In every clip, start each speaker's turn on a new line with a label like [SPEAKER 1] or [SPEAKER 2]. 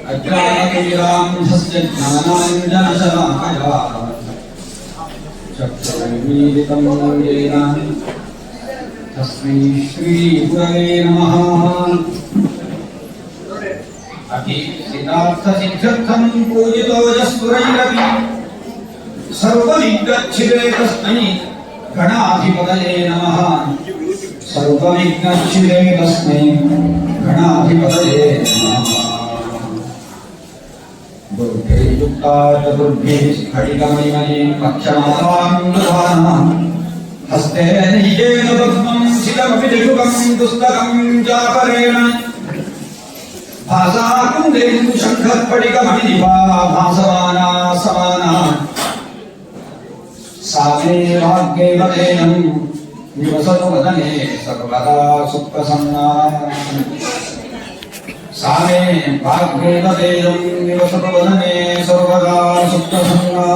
[SPEAKER 1] अज्ञानतिमिरान्धस्य ज्ञानाञ्जनशलाकया चक्षुर्मीलितं येन तस्मै श्रीगुरवे नमः। अभीप्सितार्थसिद्ध्यर्थं पूजितो यस्तुरैरपि सर्वविघ्नच्छिदे तस्मै गणाधिपतये नमः। सर्वविघ्नच्छिदे तस्मै गणाधिपतये नमः। दुर्गे युक्ता चतुर्भे स्फटिकमणिमणिं पक्षमालां हस्ते निजेन पद्मं शिलमपि जगुकं दुस्तकं चापरेण भासाकुन्देन्दु शङ्खस्फटिकमणिदिवा भासमाना समाना सा मे भाग्यवतेनं निवसतु वदने सर्वदा सुप्रसन्ना। सा मे भाग्यवतेनं निवसतु वदने सर्वदा सुप्रसन्ना।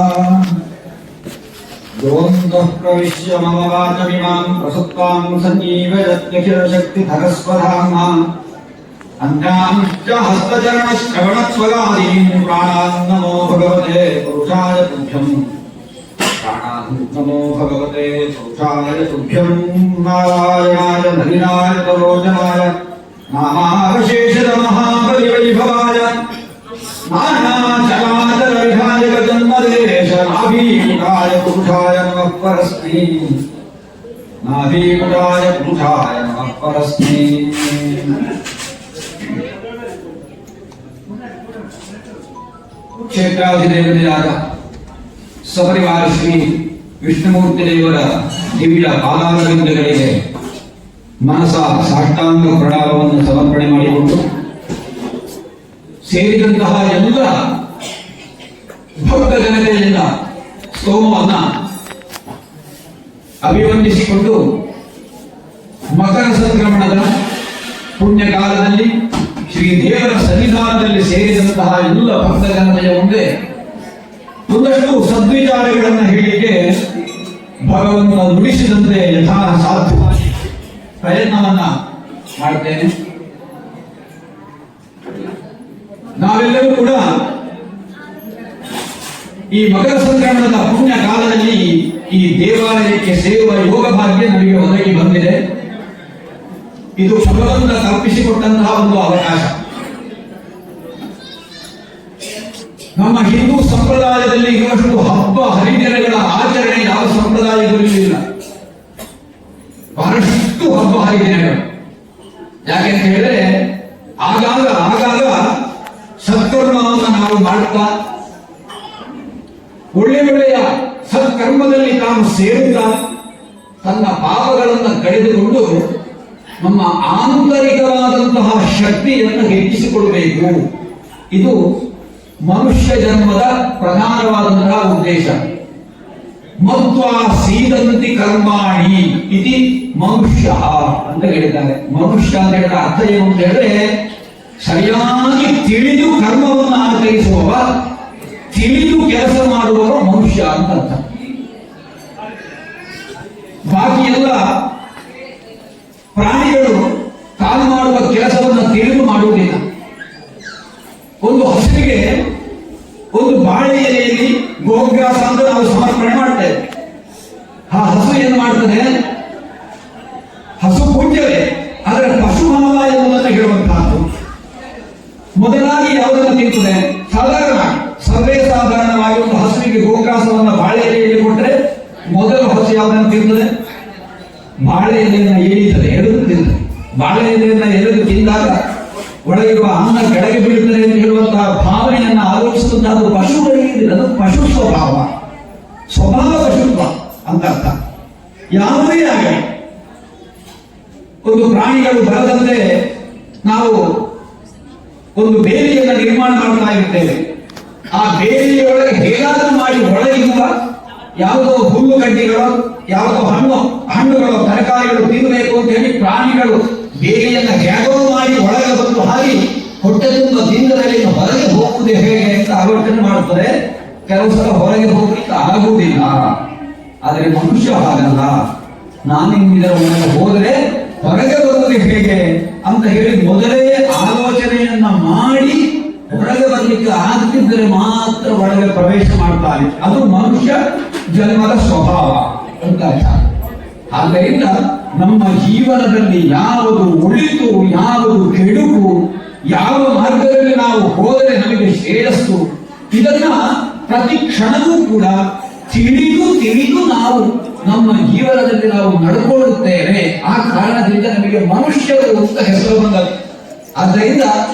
[SPEAKER 1] योऽन्तः प्रविश्य मम वाचमिमां प्रसुप्तां सञ्जीवयत्यखिलशक्तिधरस्वधाम्ना अन्याञ्च हस्तचरणश्रवणत्वगादीन् प्राणान् नमो भगवते पुरुषाय तुभ्यम्। नमो भगवते पुरुषाय तुभ्यं। नारायणाय नलिनाय तरोजनाय नामावशेषमहाबलिवैभवाय नानाचराचरविधायक जन्मदेशनाभिमुखाय पुरुषाय नमः परस्मै। नाभिमुखाय पुरुषाय नमः परस्मै। ಕ್ಷೇತ್ರಾಧಿದೇವತೆಯಾದ ಸಪರಿವಾರ ಶ್ರೀ ವಿಷ್ಣುಮೂರ್ತಿ ದೇವರ ದಿವ್ಯ ಪಾದಾರವಿಂದಗಳಿಗೆ ಮನಸ ಸಾಷ್ಟಾಂಗ ಪ್ರಣಾಮವನ್ನು ಸಮರ್ಪಣೆ ಮಾಡಿಕೊಂಡು ಸೇರಿದಂತಹ ಎಲ್ಲ ಭಕ್ತ ಜನತೆಯಿಂದ ಸ್ತೋಮವನ್ನ ಅಭಿವಂದಿಸಿಕೊಂಡು ಮಕರ ಸಂಕ್ರಮಣದ ಪುಣ್ಯಕಾಲದಲ್ಲಿ ಶ್ರೀ ದೇವರ ಸನ್ನಿಧಾನದಲ್ಲಿ ಸೇರಿದಂತಹ ಎಲ್ಲ ಭಕ್ತ ಜನತೆಯ ಮುಂದೆ ಒಂದಷ್ಟು ಸದ್ವಿಚಾರಗಳನ್ನು ಹೇಳಲಿಕ್ಕೆ ಭಗವಂತ ನುಡಿಸಿದಂತೆ ಯಥಾ ಸಾಧ್ಯವಾಗಿ ಪ್ರಯತ್ನವನ್ನ ಮಾಡ್ತೇನೆ. ನಾವೆಲ್ಲರೂ ಕೂಡ ಈ ಮಕರ ಸಂಕ್ರಮಣದ ಪುಣ್ಯ ಕಾಲದಲ್ಲಿ ಈ ದೇವಾಲಯಕ್ಕೆ ಸೇರುವ ಯೋಗ ಭಾಗ್ಯ ನಮಗೆ ಒದಗಿ ಬಂದಿದೆ. ಇದು ಭಗವಂತ ಕಲ್ಪಿಸಿಕೊಟ್ಟಂತಹ ಒಂದು ಅವಕಾಶ. ನಮ್ಮ ಹಿಂದೂ ಸಂಪ್ರದಾಯದಲ್ಲಿ ಇರುವಷ್ಟು ಹಬ್ಬ ಹರಿದಿನಗಳ ಆಚರಣೆ ಯಾವ ಸಂಪ್ರದಾಯದಲ್ಲಿಲ್ಲ. ಬಹಳಷ್ಟು ಹಬ್ಬ ಹರಿದಿನಗಳು. ಯಾಕೆಂತ ಹೇಳಿದ್ರೆ ಆಗಾಗ ಸತ್ಕರ್ಮವನ್ನು ನಾವು ಮಾಡುತ್ತಾ ಒಳ್ಳೆಯ ಸತ್ಕರ್ಮದಲ್ಲಿ ತಾನು ಸೇರುತ್ತಾ ತನ್ನ ಪಾಪಗಳನ್ನು ಕಳೆದುಕೊಂಡು ನಮ್ಮ ಆಂತರಿಕವಾದಂತಹ ಶಕ್ತಿಯನ್ನು ಹೆಚ್ಚಿಸಿಕೊಳ್ಳಬೇಕು. ಇದು ಮನುಷ್ಯ ಜನ್ಮದ ಪ್ರಧಾನವಾದಂತಹ ಉದ್ದೇಶ. ಮತ್ವಾ ಸೀದಂತಿ ಕರ್ಮಾಣಿ ಇತಿ ಮನುಷ್ಯ ಅಂತ ಹೇಳಿದ್ದಾರೆ. ಮನುಷ್ಯ ಅಂತ ಹೇಳಿದ ಅರ್ಥ ಏನು ಅಂತ ಹೇಳಿದ್ರೆ ಸರಿಯಾಗಿ ತಿಳಿದು ಕರ್ಮವನ್ನು ಆಚರಿಸುವವ, ತಿಳಿದು ಕೆಲಸ ಮಾಡುವವ ಮನುಷ್ಯ ಅಂತ ಅರ್ಥ. ಬಾಕಿ ಎಲ್ಲ ಪ್ರಾಣಿಗಳು ತಾನು ಮಾಡುವ ಕೆಲಸವನ್ನು ತಿಳಿದು ಮಾಡುವುದಿಲ್ಲ. ಒಂದು ಹಸುವಿಗೆ ಒಂದು ಬಾಳೆ ಎಲೆಯಲ್ಲಿ ಗೋಗ್ರಾಸ ಅಂತ ನಾವು ಸಮರ್ಪಣೆ ಮಾಡ್ತೇವೆ. ಆ ಹಸು ಏನು ಮಾಡ್ತದೆ? ಹಸು ಪೂಜ್ಯವೇ, ಆದರೆ ಪಶುಭಾವ ಎನ್ನುವುದನ್ನು ಹೇಳುವಂತಹದ್ದು. ಮೊದಲಾಗಿ ಯಾವುದನ್ನು ತಿಂತದೆ? ಸರ್ವೇ ಸಾಧಾರಣವಾಗಿ ಒಂದು ಹಸುವಿಗೆ ಗೋಗ್ರಾಸವನ್ನು ಬಾಳೆ ಎಲೆಯಲ್ಲಿ ಕೊಟ್ಟರೆ ಮೊದಲು ಹಸು ಯಾವುದನ್ನು ತಿಂತದೆ? ಬಾಳೆ ಎಲೆಯನ್ನು ಏಳಿತದೆ, ಎಳೆದು ತಿಂತದೆ. ಬಾಳೆ ಎಲೆಯನ್ನು ಎಳೆದು ತಿಂದಾಗ ಒಳಗಿರುವ ಅನ್ನ ಕೆಳಗೆ ಬೀಳುತ್ತದೆ ಎಂದು ಹೇಳುವಂತಹ ಭಾವನೆಯನ್ನು ಆಲೋಚಿಸುವಂತಹ ಅದು ಪಶುಗಳಿಗೆ ಅದು ಪಶು ಸ್ವಭಾವ ಪಶುತ್ವ ಅಂತ ಅರ್ಥ. ಯಾವುದೇ ಆಗಲಿ ಒಂದು ಪ್ರಾಣಿಗಳು ಬರದಂತೆ ನಾವು ಒಂದು ಬೇಲಿಯನ್ನು ನಿರ್ಮಾಣ ಮಾಡ್ತಾ ಇರ್ತೇವೆ. ಆ ಬೇಲಿಯೊಳಗೆ ಹೇಗಾದರೂ ಮಾಡಿ ಒಳಗಿರುವ ಯಾವುದೋ ಹುಲ್ಲು ಗಡ್ಡಿಗಳು, ಯಾವುದೋ ಹಣ್ಣುಗಳು, ತರಕಾರಿಗಳು ತಿನ್ನಬೇಕು ಅಂತ ಹೇಳಿ ಪ್ರಾಣಿಗಳು ಬೇಲಿಯನ್ನು ಹೇಗೋ ಮಾಡಿ ಒಳಗೆ ಬಂದು ಹಾರಿ ಹೊಟ್ಟೆ ತುಂಬ ತಿಂದರಲ್ಲಿ ಹೊರಗೆ ಹೋಗುವುದು ಹೇಗೆ ಅಂತ ಆಲೋಚನೆ ಮಾಡುತ್ತದೆ. ಕೆಲವು ಸಲ ಹೊರಗೆ ಹೋಗ್ಲಿಕ್ಕೆ ಆಗುವುದಿಲ್ಲ. ಆದರೆ ಮನುಷ್ಯ ಹಾಗಲ್ಲ. ನಾನು ಇದರ ಒಳಗೆ ಹೋದರೆ ಹೊರಗೆ ಬರುವುದು ಹೇಗೆ ಅಂತ ಹೇಳಿ ಮೊದಲೇ ಆಲೋಚನೆಯನ್ನ ಮಾಡಿ ಹೊರಗೆ ಬರಲಿಕ್ಕೆ ಆಗ್ತಿದ್ದರೆ ಮಾತ್ರ ಒಳಗೆ ಪ್ರವೇಶ ಮಾಡ್ತಾನೆ. ಅದು ಮನುಷ್ಯ ಜನ್ಮದ ಸ್ವಭಾವ ಅಂತ ಅರ್ಥ. ಆದ್ದರಿಂದ ನಮ್ಮ ಜೀವನದಲ್ಲಿ ಯಾವುದು ಒಳಿತು, ಯಾವುದು ಕೆಡುಕು, ಯಾವ ಮಾರ್ಗದಲ್ಲಿ ನಾವು ಹೋದರೆ ನಮಗೆ ಶ್ರೇಯಸ್ಸು, ಇದನ್ನ ಪ್ರತಿ ಕ್ಷಣವೂ ಕೂಡ ತಿಳಿದು ನಾವು ನಮ್ಮ ಜೀವನದಲ್ಲಿ ನಾವು ನಡ್ಕೊಳ್ಳುತ್ತೇವೆ. ಆ ಕಾರಣದಿಂದ ನಮಗೆ ಮನುಷ್ಯರು ಅಂತ ಹೆಸರು ಬಂದದ್ದು. ಆದ್ದರಿಂದ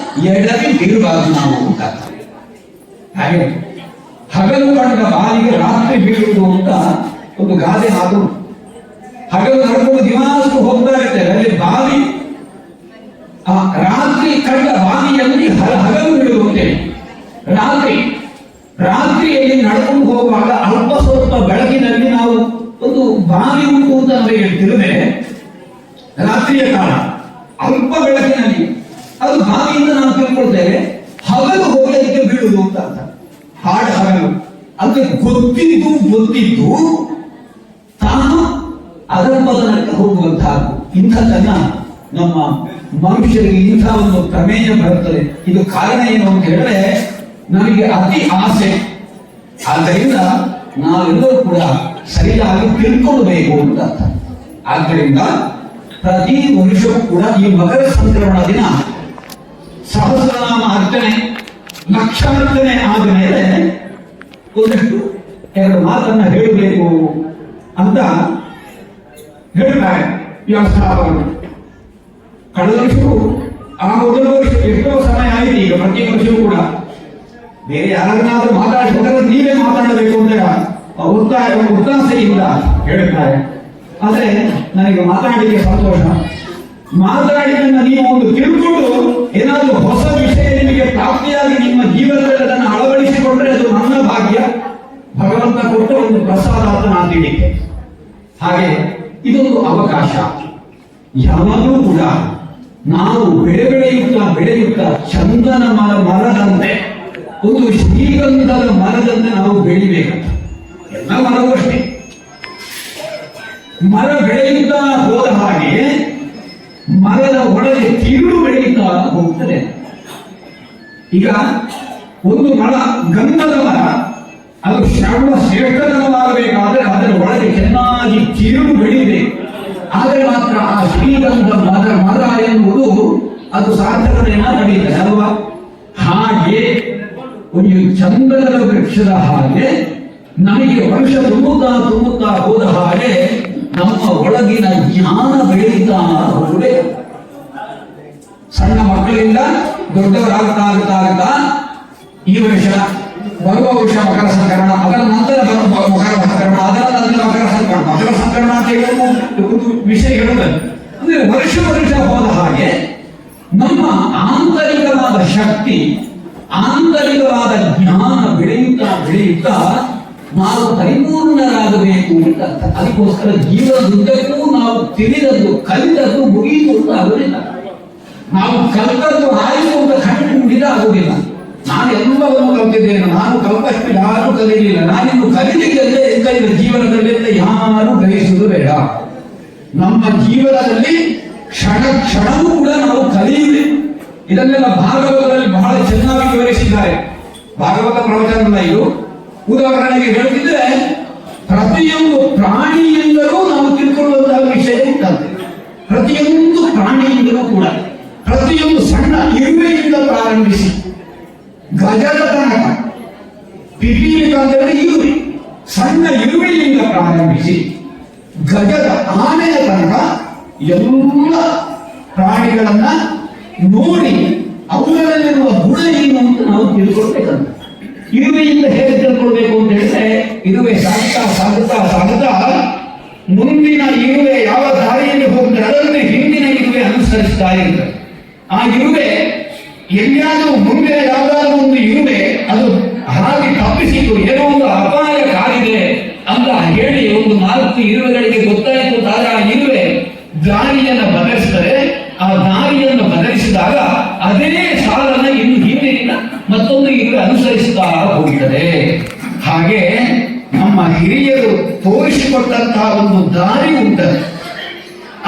[SPEAKER 1] ಎಡವಿ ಬೀಳಬಾರದು ನಾವು ಅಂತ. ಹಾಗೆ ಹಗಲು ಕಂಡ ಬಾಲಿಗೆ ರಾತ್ರಿ ಬೀಳುವುದು ಅಂತ ಒಂದು ಗಾದೆ ಮಾತು. ಹಗಲು ನಡ್ಕೊಂಡು ದಿನಾಸು ಹೋಗ್ತಾ ಇರ್ತೇವೆ, ಅಲ್ಲಿ ಬಾವಿ ರಾತ್ರಿ ಕಂಡ ಬಾವಿಯಲ್ಲಿ ಹಗಲು ಬೀಳುವಂತೇವೆ. ರಾತ್ರಿಯಲ್ಲಿ ನಡ್ಕೊಂಡು ಹೋಗುವಾಗ ಅಲ್ಪ ಸ್ವಲ್ಪ ಬೆಳಕಿನಲ್ಲಿ ನಾವು ಒಂದು ಬಾವಿ ಉಂಟು ಅಂತ ನಮಗೆ ತಿಳಿದ್ರೆ, ರಾತ್ರಿಯ ಕಾಲ ಅಲ್ಪ ಬೆಳಕಿನಲ್ಲಿ ಅದು ಬಾವಿಯಿಂದ ನಾವು ತಿಳ್ಕೊಳ್ತೇವೆ. ಹಗಲು ಹೋಗಿ ಅದಕ್ಕೆ ಬೀಳುವುದು ಅಂತ ಅರ್ಥ. ಹಾಡು ಹಗಲು ಅದಕ್ಕೆ ಗೊತ್ತಿದ್ದು ತಾನು ಅದರ ಬದಲಕ್ಕೆ ಹೋಗುವಂತಹದ್ದು. ಇಂಥದ್ದನ್ನ ನಮ್ಮ ಮನುಷ್ಯರಿಗೆ ಇಂಥ ಒಂದು ಪ್ರಮೇಯ ಬರುತ್ತದೆ. ಇದು ಕಾರಣ ಏನು ಅಂತ ಹೇಳಿದ್ರೆ, ನಮಗೆ ಅತಿ ಆಸೆ. ಆದ್ದರಿಂದ ನಾವೆಲ್ಲರೂ ಕೂಡ ಸರಿಯಾಗಿ ತಿಳ್ಕೊಳ್ಬೇಕು ಅಂತ ಅರ್ಥ. ಆದ್ದರಿಂದ ಪ್ರತಿ ವರ್ಷವೂ ಕೂಡ ಈ ಮಕರ ಸಂಕ್ರಮಣ ದಿನ ಸಹಸ್ರನಾಮ ಅರ್ಚನೆ, ಲಕ್ಷಾರ್ಚನೆ ಆದ ಮೇಲೆ ಒಂದಷ್ಟು ಎರಡು ಮಾತನ್ನ ಹೇಳಬೇಕು ಅಂತ ಹೇಳ್ತಾರೆ ವ್ಯವಸ್ಥಾಪಕರು. ಕಳೆದ ವರ್ಷವೂ ಆ ಮೊದಲ ವರ್ಷ ಎಷ್ಟೋ ಸಮಯ ಆಯಿತು. ಈಗ ಪ್ರತಿ ವರ್ಷವೂ ಕೂಡ ಬೇರೆ ಯಾರನ್ನಾದ್ರೂ ಮಾತಾಡಿಸಿದ್ರೆ ನೀವೇ ಮಾತಾಡಬೇಕು ಅಂತ ಒತ್ತಾಸೆಯಿಂದ ಹೇಳುತ್ತಾರೆ. ಆದ್ರೆ ನನಗೆ ಮಾತನಾಡಲಿಕ್ಕೆ ಸಂತೋಷ. ಮಾತನಾಡಿದ್ದನ್ನು ನೀವು ಒಂದು ತಿಳ್ಕೊಂಡು ಏನಾದರೂ ಹೊಸ ವಿಷಯ ನಿಮಗೆ ಪ್ರಾಪ್ತಿಯಾಗಿ ನಿಮ್ಮ ಜೀವನದಲ್ಲಿ ಅದನ್ನು ಅಳವಡಿಸಿಕೊಂಡ್ರೆ ಅದು ನನ್ನ ಭಾಗ್ಯ, ಭಗವಂತ ಕೊಟ್ಟ ಒಂದು ಪ್ರಸಾದ ಅಂತ ನಾನು ತಿಳಿಕೆ. ಹಾಗೆ ಇದೊಂದು ಅವಕಾಶ. ಯಾವಾಗಲೂ ಕೂಡ ನಾವು ಬೆಳೆಯುತ್ತಾ ಚಂದನ ಮರದಂತೆ, ಒಂದು ಶ್ರೀಗಂಧದ ಮರದಂತೆ ನಾವು ಬೆಳಿಬೇಕಂತ. ಎಲ್ಲ ಮರವೂ ಅಷ್ಟೇ. ಮರ ಬೆಳೆಯುತ್ತಾ ಹೋದ ಹಾಗೆ ಮರದ ಒಳಗೆ ತಿರುಳು ಬೆಳೆಯುತ್ತಾ ಹೋಗ್ತದೆ. ಈಗ ಒಂದು ಮರ, ಗಂಧದ ಮರ, ಅದು ಶ್ರೇಷ್ಠತನವಾಗಬೇಕಾದ್ರೆ ಅದರ ಒಳಗೆ ಚೆನ್ನಾಗಿ ತಿರುಳು ಬೆಳೆಯಬೇಕು. ಆದರೆ ಮಾತ್ರ ಆ ಶ್ರೀಗಂಧ ಮರ ಎನ್ನುವುದು ಅದು ಸಾರ್ಥಕತೆಯನ್ನ ಪಡೆಯುತ್ತದೆ ಅಲ್ವಾ? ಹಾಗೆ ಒಂದು ಚಂದನದ ವೃಕ್ಷದ ಹಾಗೆ ನಮಗೆ ವರ್ಷ ತುಂಬುತ್ತಾ ಹೋದ ಹಾಗೆ ನಮ್ಮ ಒಳಗಿನ ಜ್ಞಾನ ಬೆಳೀತಾ ಹೋಗಬೇಕು. ಸಣ್ಣ ಮಕ್ಕಳಿಂದ ದೊಡ್ಡವರಾಗ್ತಾ ಈ ವರ್ಷ ಬರುವ ವರ್ಷ ಮಕರ ಸಂಕ್ರಮಣ, ಅದರ ನಂತರ ಮಕರ ಸಂಕ್ರಮಣ, ಅದರ ನಂತರ ಮಕರ ಸಂಕ್ರಮಣ ಅಂತ ಹೇಳುವ ಒಂದು ವಿಷಯ ಹೇಳುತ್ತದೆ. ಅಂದ್ರೆ ವರ್ಷ ಹೋದ ಹಾಗೆ ನಮ್ಮ ಆಂತರಿಕವಾದ ಶಕ್ತಿ, ಆಂತರಿಕವಾದ ಜ್ಞಾನ ಬೆಳೆಯುತ್ತಾ ನಾವು ಪರಿಪೂರ್ಣರಾಗಬೇಕು ಅಂತ. ಅದಕ್ಕೋಸ್ಕರ ಜೀವನದುದ್ದಕ್ಕೂ ನಾವು ತಿಳಿದದ್ದು ಕಲಿತದ್ದು ಮುಗಿಯಿತು ಅಂತ ಆಗುವುದಿಲ್ಲ. ನಾವು ಕಲಿತದ್ದು ಆಯಿತು ಅಂತ ಕಂಡುಹಿಡಿದ ಆಗುವುದಿಲ್ಲ. ನಾನು ಎಲ್ಲವನ್ನು ಕಲಿತಿದ್ದೇನೆ, ನಾನು ಕಲ್ಪಷ್ಟು ಯಾರು ಕಲಿಯಲಿಲ್ಲ, ನಾನಿನ್ನು ಕಲಿಲಿಕ್ಕೆ ಎಂತ ಇಲ್ಲ ಜೀವನದಲ್ಲಿ ಅಂತ ಯಾರು ಗ್ರಹಿಸುವುದು ಬೇಡ. ನಮ್ಮ ಜೀವನದಲ್ಲಿ ಕ್ಷಣವೂ ಕೂಡ ನಾವು ಕಲಿಯುವುದೇ. ಇದನ್ನೆಲ್ಲ ಭಾಗವತದಲ್ಲಿ ಬಹಳ ಚೆನ್ನಾಗಿ ವಿವರಿಸಿದ್ದಾರೆ. ಭಾಗವತ ಪ್ರವಚನ ಇದು. ಉದಾಹರಣೆಗೆ ಹೇಳ್ತಿದ್ರೆ, ಪ್ರತಿಯೊಂದು ಪ್ರಾಣಿಯಿಂದಲೂ ನಾವು ತಿಳ್ಕೊಳ್ಳುವಂತಹ ವಿಷಯ ಉಂಟಂತೆ. ಪ್ರತಿಯೊಂದು ಪ್ರಾಣಿಯಿಂದಲೂ ಕೂಡ, ಪ್ರತಿಯೊಂದು ಸಣ್ಣ ಇರುವೆಯಿಂದ ಪ್ರಾರಂಭಿಸಿ ಗಜದ ತನಕ, ಪಿಪೀಲಿಕ ಅಂದರೆ ಇರುವೆ, ಸಣ್ಣ ಇರುವೆಯಿಂದ ಪ್ರಾರಂಭಿಸಿ ಗಜದ ಆನೆಯ ತನಕ ಎಲ್ಲ ಪ್ರಾಣಿಗಳನ್ನ ನೋಡಿ ಅವುಗಳಲ್ಲಿರುವ ಗುಣ ಏನು ಅಂತ ನಾವು ತಿಳ್ಕೊಳ್ಬೇಕಂತ. ಇರುವೆಯಿಂದ ಹೇಗೆ ತಿಳ್ಕೊಳ್ಬೇಕು ಅಂತ ಹೇಳಿದ್ರೆ, ಇರುವೆ ಸಾಗುತ್ತಾ ಮುಂದಿನ ಇರುವೆ ಯಾವ ದಾರಿಯಲ್ಲಿ ಹೋಗ್ತದೆ ಅದನ್ನು ಹಿಂದಿನ ಇರುವೆ ಅನುಸರಿಸ್ತಾ ಇರ್ತದೆ. ಆ ಇರುವೆ ಎಲ್ಲಿಯಾದರೂ ಮುಂದೆ ಯಾವುದಾದ್ರೂ ಒಂದು ಇರುವೆ ಅದು ಹಾಗೆ ತಪ್ಪಿಸಿತು, ಏನೋ ಒಂದು ಅಪಾಯ ಕಾಲಿದೆ ಅಂತ ಹೇಳಿ ಒಂದು 4 ಇರುವೆಗಳಿಗೆ ಗೊತ್ತಾಯಿತು. ಆದ್ರೆ ಆ ಇರುವೆ ದಾರಿಯನ್ನು ಬದಲಿಸಿದರೆ, ಆ ದಾರಿಯನ್ನು ಬದಲಿಸಿದಾಗ ಅದೇ ಸಾಲನ್ನ ಇನ್ನು ಹಿಂದಿನಿಂದ ಮತ್ತೊಂದು ಇರುವೆ ಅನುಸರಿಸುತ್ತಾ ಹೋಗುತ್ತದೆ. ಹಾಗೆ ನಮ್ಮ ಹಿರಿಯರು ತೋರಿಸಿಕೊಟ್ಟಂತಹ ಒಂದು ದಾರಿ ಉಂಟದೆ.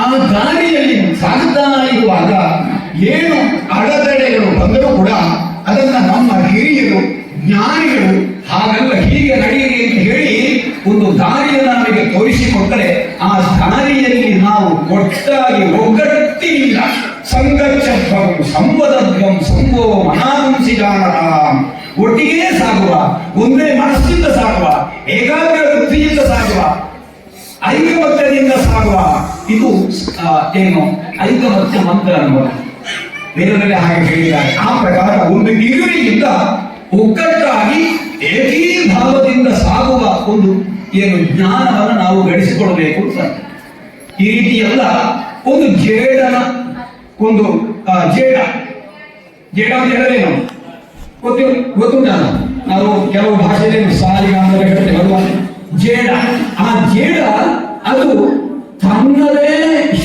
[SPEAKER 1] ಆ ದಾರಿಯಲ್ಲಿ ಸಾಗುತ್ತಾ ಇರುವಾಗ ಏನು ಅಡೆತಡೆಗಳು ಬಂದರೂ ಕೂಡ ಅದನ್ನ ನಮ್ಮ ಹಿರಿಯರು ಹಿರಿಯರು ಜ್ಞಾನಿಗಳು ಹಾಗಲ್ಲ ಹೀಗೆ ನಡೆಯಿರಿ ಅಂತ ಹೇಳಿ ಒಂದು ದಾರಿಯನ್ನು ನಮಗೆ ತೋರಿಸಿಕೊಟ್ಟರೆ ಆ ದಾರಿಯಲ್ಲಿ ನಾವು ಒಟ್ಟಾಗಿ ಒಗ್ಗಟ್ಟಿನಿಂದ ಸಂಗಚ್ಚತ್ವಂ ಸಂವದತ್ವಂ ಸಂಭೋ ಮನಾಂಸಿಗಾರ ಒಟ್ಟಿಗೆ ಸಾಗುವ, ಒಂದೇ ಮನಸ್ಸಿಂದ ಸಾಗುವ, ಏಕಾಗ್ರ ಬುದ್ಧಿಯಿಂದ ಸಾಗುವ, ಐಕಮತ್ಯದಿಂದ ಸಾಗುವ. ಇದು ಏನು ಐಕಮತ್ಯ ಮಂತ್ರ ಅನ್ನೋದು ವೇದದಲ್ಲಿ ಹಾಗೆ ಹೇಳಿದ್ದಾರೆ. ಆ ಪ್ರಕಾರ ಒಂದು ಇರುವಿನಿಂದ ಒಗ್ಗಟ್ಟಾಗಿ ಏಕೀಭಾವದಿಂದ ಸಾಗುವ ಒಂದು ಏನು ಜ್ಞಾನವನ್ನು ನಾವು ಗಳಿಸಿಕೊಳ್ಬೇಕು ಅಂತ. ಈ ರೀತಿ ಎಲ್ಲ ಒಂದು ಜೇಡನ ಒಂದು ಜೇಡ ಜೇಡ ಅಂತ ಹೇಳಿದ್ರೇನು ಗೊತ್ತುಂಟ? ನಾವು ಕೆಲವು ಭಾಷೆಯಲ್ಲಿ ಸಾಲಿಗ ಅಂತ ಹೇಳ್ತೇವೆ. ಜೇಡ, ಆ ಜೇಡ ಅದು ತನ್ನದೇ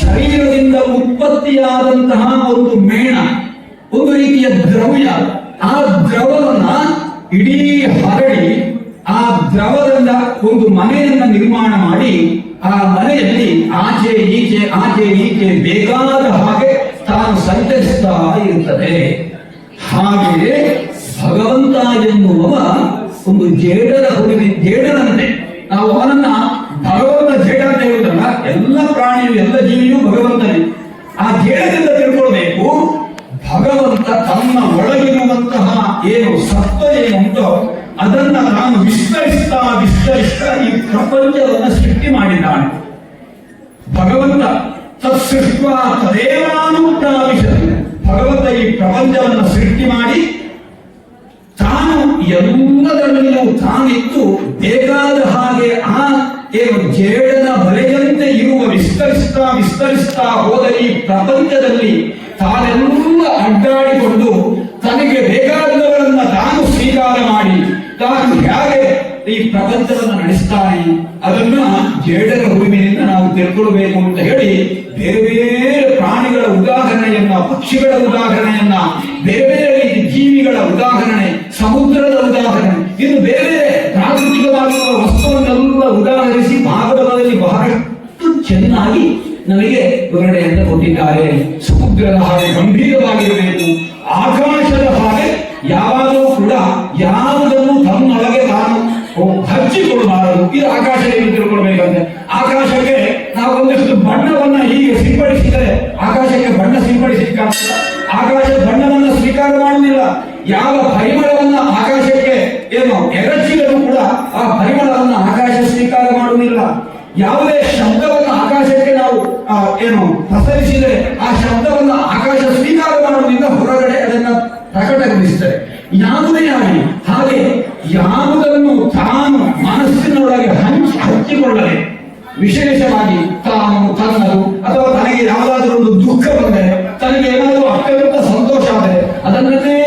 [SPEAKER 1] ಶರೀರದಿಂದ ಉತ್ಪತ್ತಿಯಾದಂತಹ ಒಂದು ಮೇಣ, ಒಂದು ರೀತಿಯ ದ್ರವ್ಯ. ಆ ದ್ರವವನ್ನ ಇಡೀ ಹರಡಿ ಆ ದ್ರವದಿಂದ ಒಂದು ಮನೆಯನ್ನ ನಿರ್ಮಾಣ ಮಾಡಿ ಆ ಮನೆಯಲ್ಲಿ ಆಚೆ ಈಚೆ ಬೇಕಾದ ಹಾಗೆ ತಾನು ಸಂಚರಿಸ್ತಾ ಇರುತ್ತದೆ. ಹಾಗೆಯೇ ಭಗವಂತ ಎನ್ನುವ ಒಂದು ಜೇಡನಂತೆ ನಾವು ಅವನನ್ನ ಭಗವಂತ ಜೇಡ ಅಂತ ಹೇಳುವುದಲ್ಲ, ಎಲ್ಲ ಪ್ರಾಣಿಯು ಎಲ್ಲ ಜೀವಿಯೂ ಭಗವಂತನೇ. ಆ ಜೇಡದಿಂದ ತಿಳ್ಕೊಳ್ಬೇಕು, ಭಗವಂತ ತನ್ನ ಒಳಗಿರುವಂತಹ ಏನು ಸತ್ವ ಏನುಂಟೋ ಅದನ್ನ ತಾನು ವಿಸ್ತರಿಸ್ತಾ ಈ ಪ್ರಪಂಚವನ್ನು ಸೃಷ್ಟಿ ಮಾಡಿದ್ದಾನೆ. ಭಗವಂತ ತತ್ಸೃಷ್ಟ ತದೇವಾನುಪ್ರಾವಿಶತಿ, ಭಗವಂತ ಈ ಪ್ರಪಂಚವನ್ನು ಸೃಷ್ಟಿ ಮಾಡಿ ತಾನು ಎಲ್ಲದರಲ್ಲಿಯೂ ತಾನಿತ್ತು ಬೇಕಾದ ಹಾಗೆ ಆ ಏನು ಜೇಡನ ಬಲೆಯಂತೆ ಇರುವ ವಿಸ್ತರಿಸ್ತಾ ಹೋದ ಈ ಪ್ರಪಂಚದಲ್ಲಿ ತಾನೆಲ್ಲ ಅಡ್ಡಾಡಿಕೊಂಡು ತನಗೆ ಬೇಕಾದವರನ್ನ ತಾನು ಸ್ವೀಕಾರ ಮಾಡಿ ತಾನು ಹೇಗೆ ಈ ಪ್ರಪಂಚವನ್ನು ನಡೆಸ್ತಾನೆ ಅದನ್ನ ಜೇಡರ ಹುರುವಿನಿಂದ ನಾವು ತಿಳ್ಕೊಳ್ಬೇಕು ಅಂತ ಹೇಳಿ ಬೇರೆ ಬೇರೆ ಪ್ರಾಣಿಗಳ ಉದಾಹರಣೆಯನ್ನ, ಪಕ್ಷಿಗಳ ಉದಾಹರಣೆಯನ್ನ, ಬೇರೆ ಬೇರೆ ರೀತಿ ಜೀವಿಗಳ ಉದಾಹರಣೆ, ಸಮುದ್ರದ ಉದಾಹರಣೆ, ಇನ್ನು ಬೇರೆ ಪ್ರಾಕೃತಿಕವಾಗಿರುವ ವಸ್ತುವನ್ನೆಲ್ಲ ಉದಾಹರಿಸಿ ಭಾಗವತದಲ್ಲಿ ಬಹಳಷ್ಟು ಚೆನ್ನಾಗಿ ನಮಗೆ ವಿವರಣೆಯನ್ನು ಕೊಟ್ಟಿದ್ದಾರೆ. ಸಮುದ್ರದ ಹಾಗೆ ಗಂಭೀರವಾಗಿರಬೇಕು, ಆಕಾಶದ ಹಾಗೆ ಯಾವಾಗಲೂ ಕೂಡ ಯಾವುದನ್ನು ತನ್ನೊಳಗೆ ತಾನು ಹಚ್ಚಿಕೊಡಬಾರದು. ಇದು ಆಕಾಶ ಏನು ತಿಳ್ಕೊಳ್ಬೇಕಂದ್ರೆ, ಆಕಾಶಕ್ಕೆ ನಾವು ಒಂದಷ್ಟು ಬಣ್ಣವನ್ನ ಹೀಗೆ ಸಿಂಪಡಿಸಿದರೆ ಆಕಾಶಕ್ಕೆ ಬಣ್ಣ ಸಿಂಪಡಿಸಲಿಕ್ಕಾಗ್ತದ? ಆಕಾಶ ಬಣ್ಣವನ್ನ ಸ್ವೀಕಾರ ಮಾಡುವುದಿಲ್ಲ. ಯಾವ ಪರಿಮಳವನ್ನ ಆಕಾಶಕ್ಕೆ ಏನು ಎರಚಿದರೂ ಕೂಡ ಆ ಪರಿಮಳವನ್ನ ಆಕಾಶ ಸ್ವೀಕಾರ ಮಾಡುವುದಿಲ್ಲ. ಯಾವುದೇ ಶಬ್ದವನ್ನು ಆಕಾಶಕ್ಕೆ ನಾವು ಏನು ಪ್ರಸರಿಸಿದರೆ ಆ ಶಬ್ದವನ್ನು ಆಕಾಶ ಸ್ವೀಕಾರ ಮಾಡುವುದರಿಂದ ಹೊರಗಡೆ ಅದನ್ನ ಪ್ರಕಟಗೊಳಿಸುತ್ತದೆ. ಯಾವುದೇ ಆಗಲಿ ಹಾಗೆ ಯಾವುದನ್ನು ತಾನು ಮನಸ್ಸಿನೊಳಗೆ ಹಂಚಿಕೊಳ್ಳದೆ, ವಿಶೇಷವಾಗಿ ತಾನು ತನ್ನದು ಅಥವಾ ತನಗೆ ಯಾವುದಾದ್ರೂ ಒಂದು ದುಃಖ ಬಂದರೆ, ತನಗೆ ಏನಾದರೂ ಅತ್ಯಂತ ಸಂತೋಷ ಆದರೆ ಅದನ್ನೇ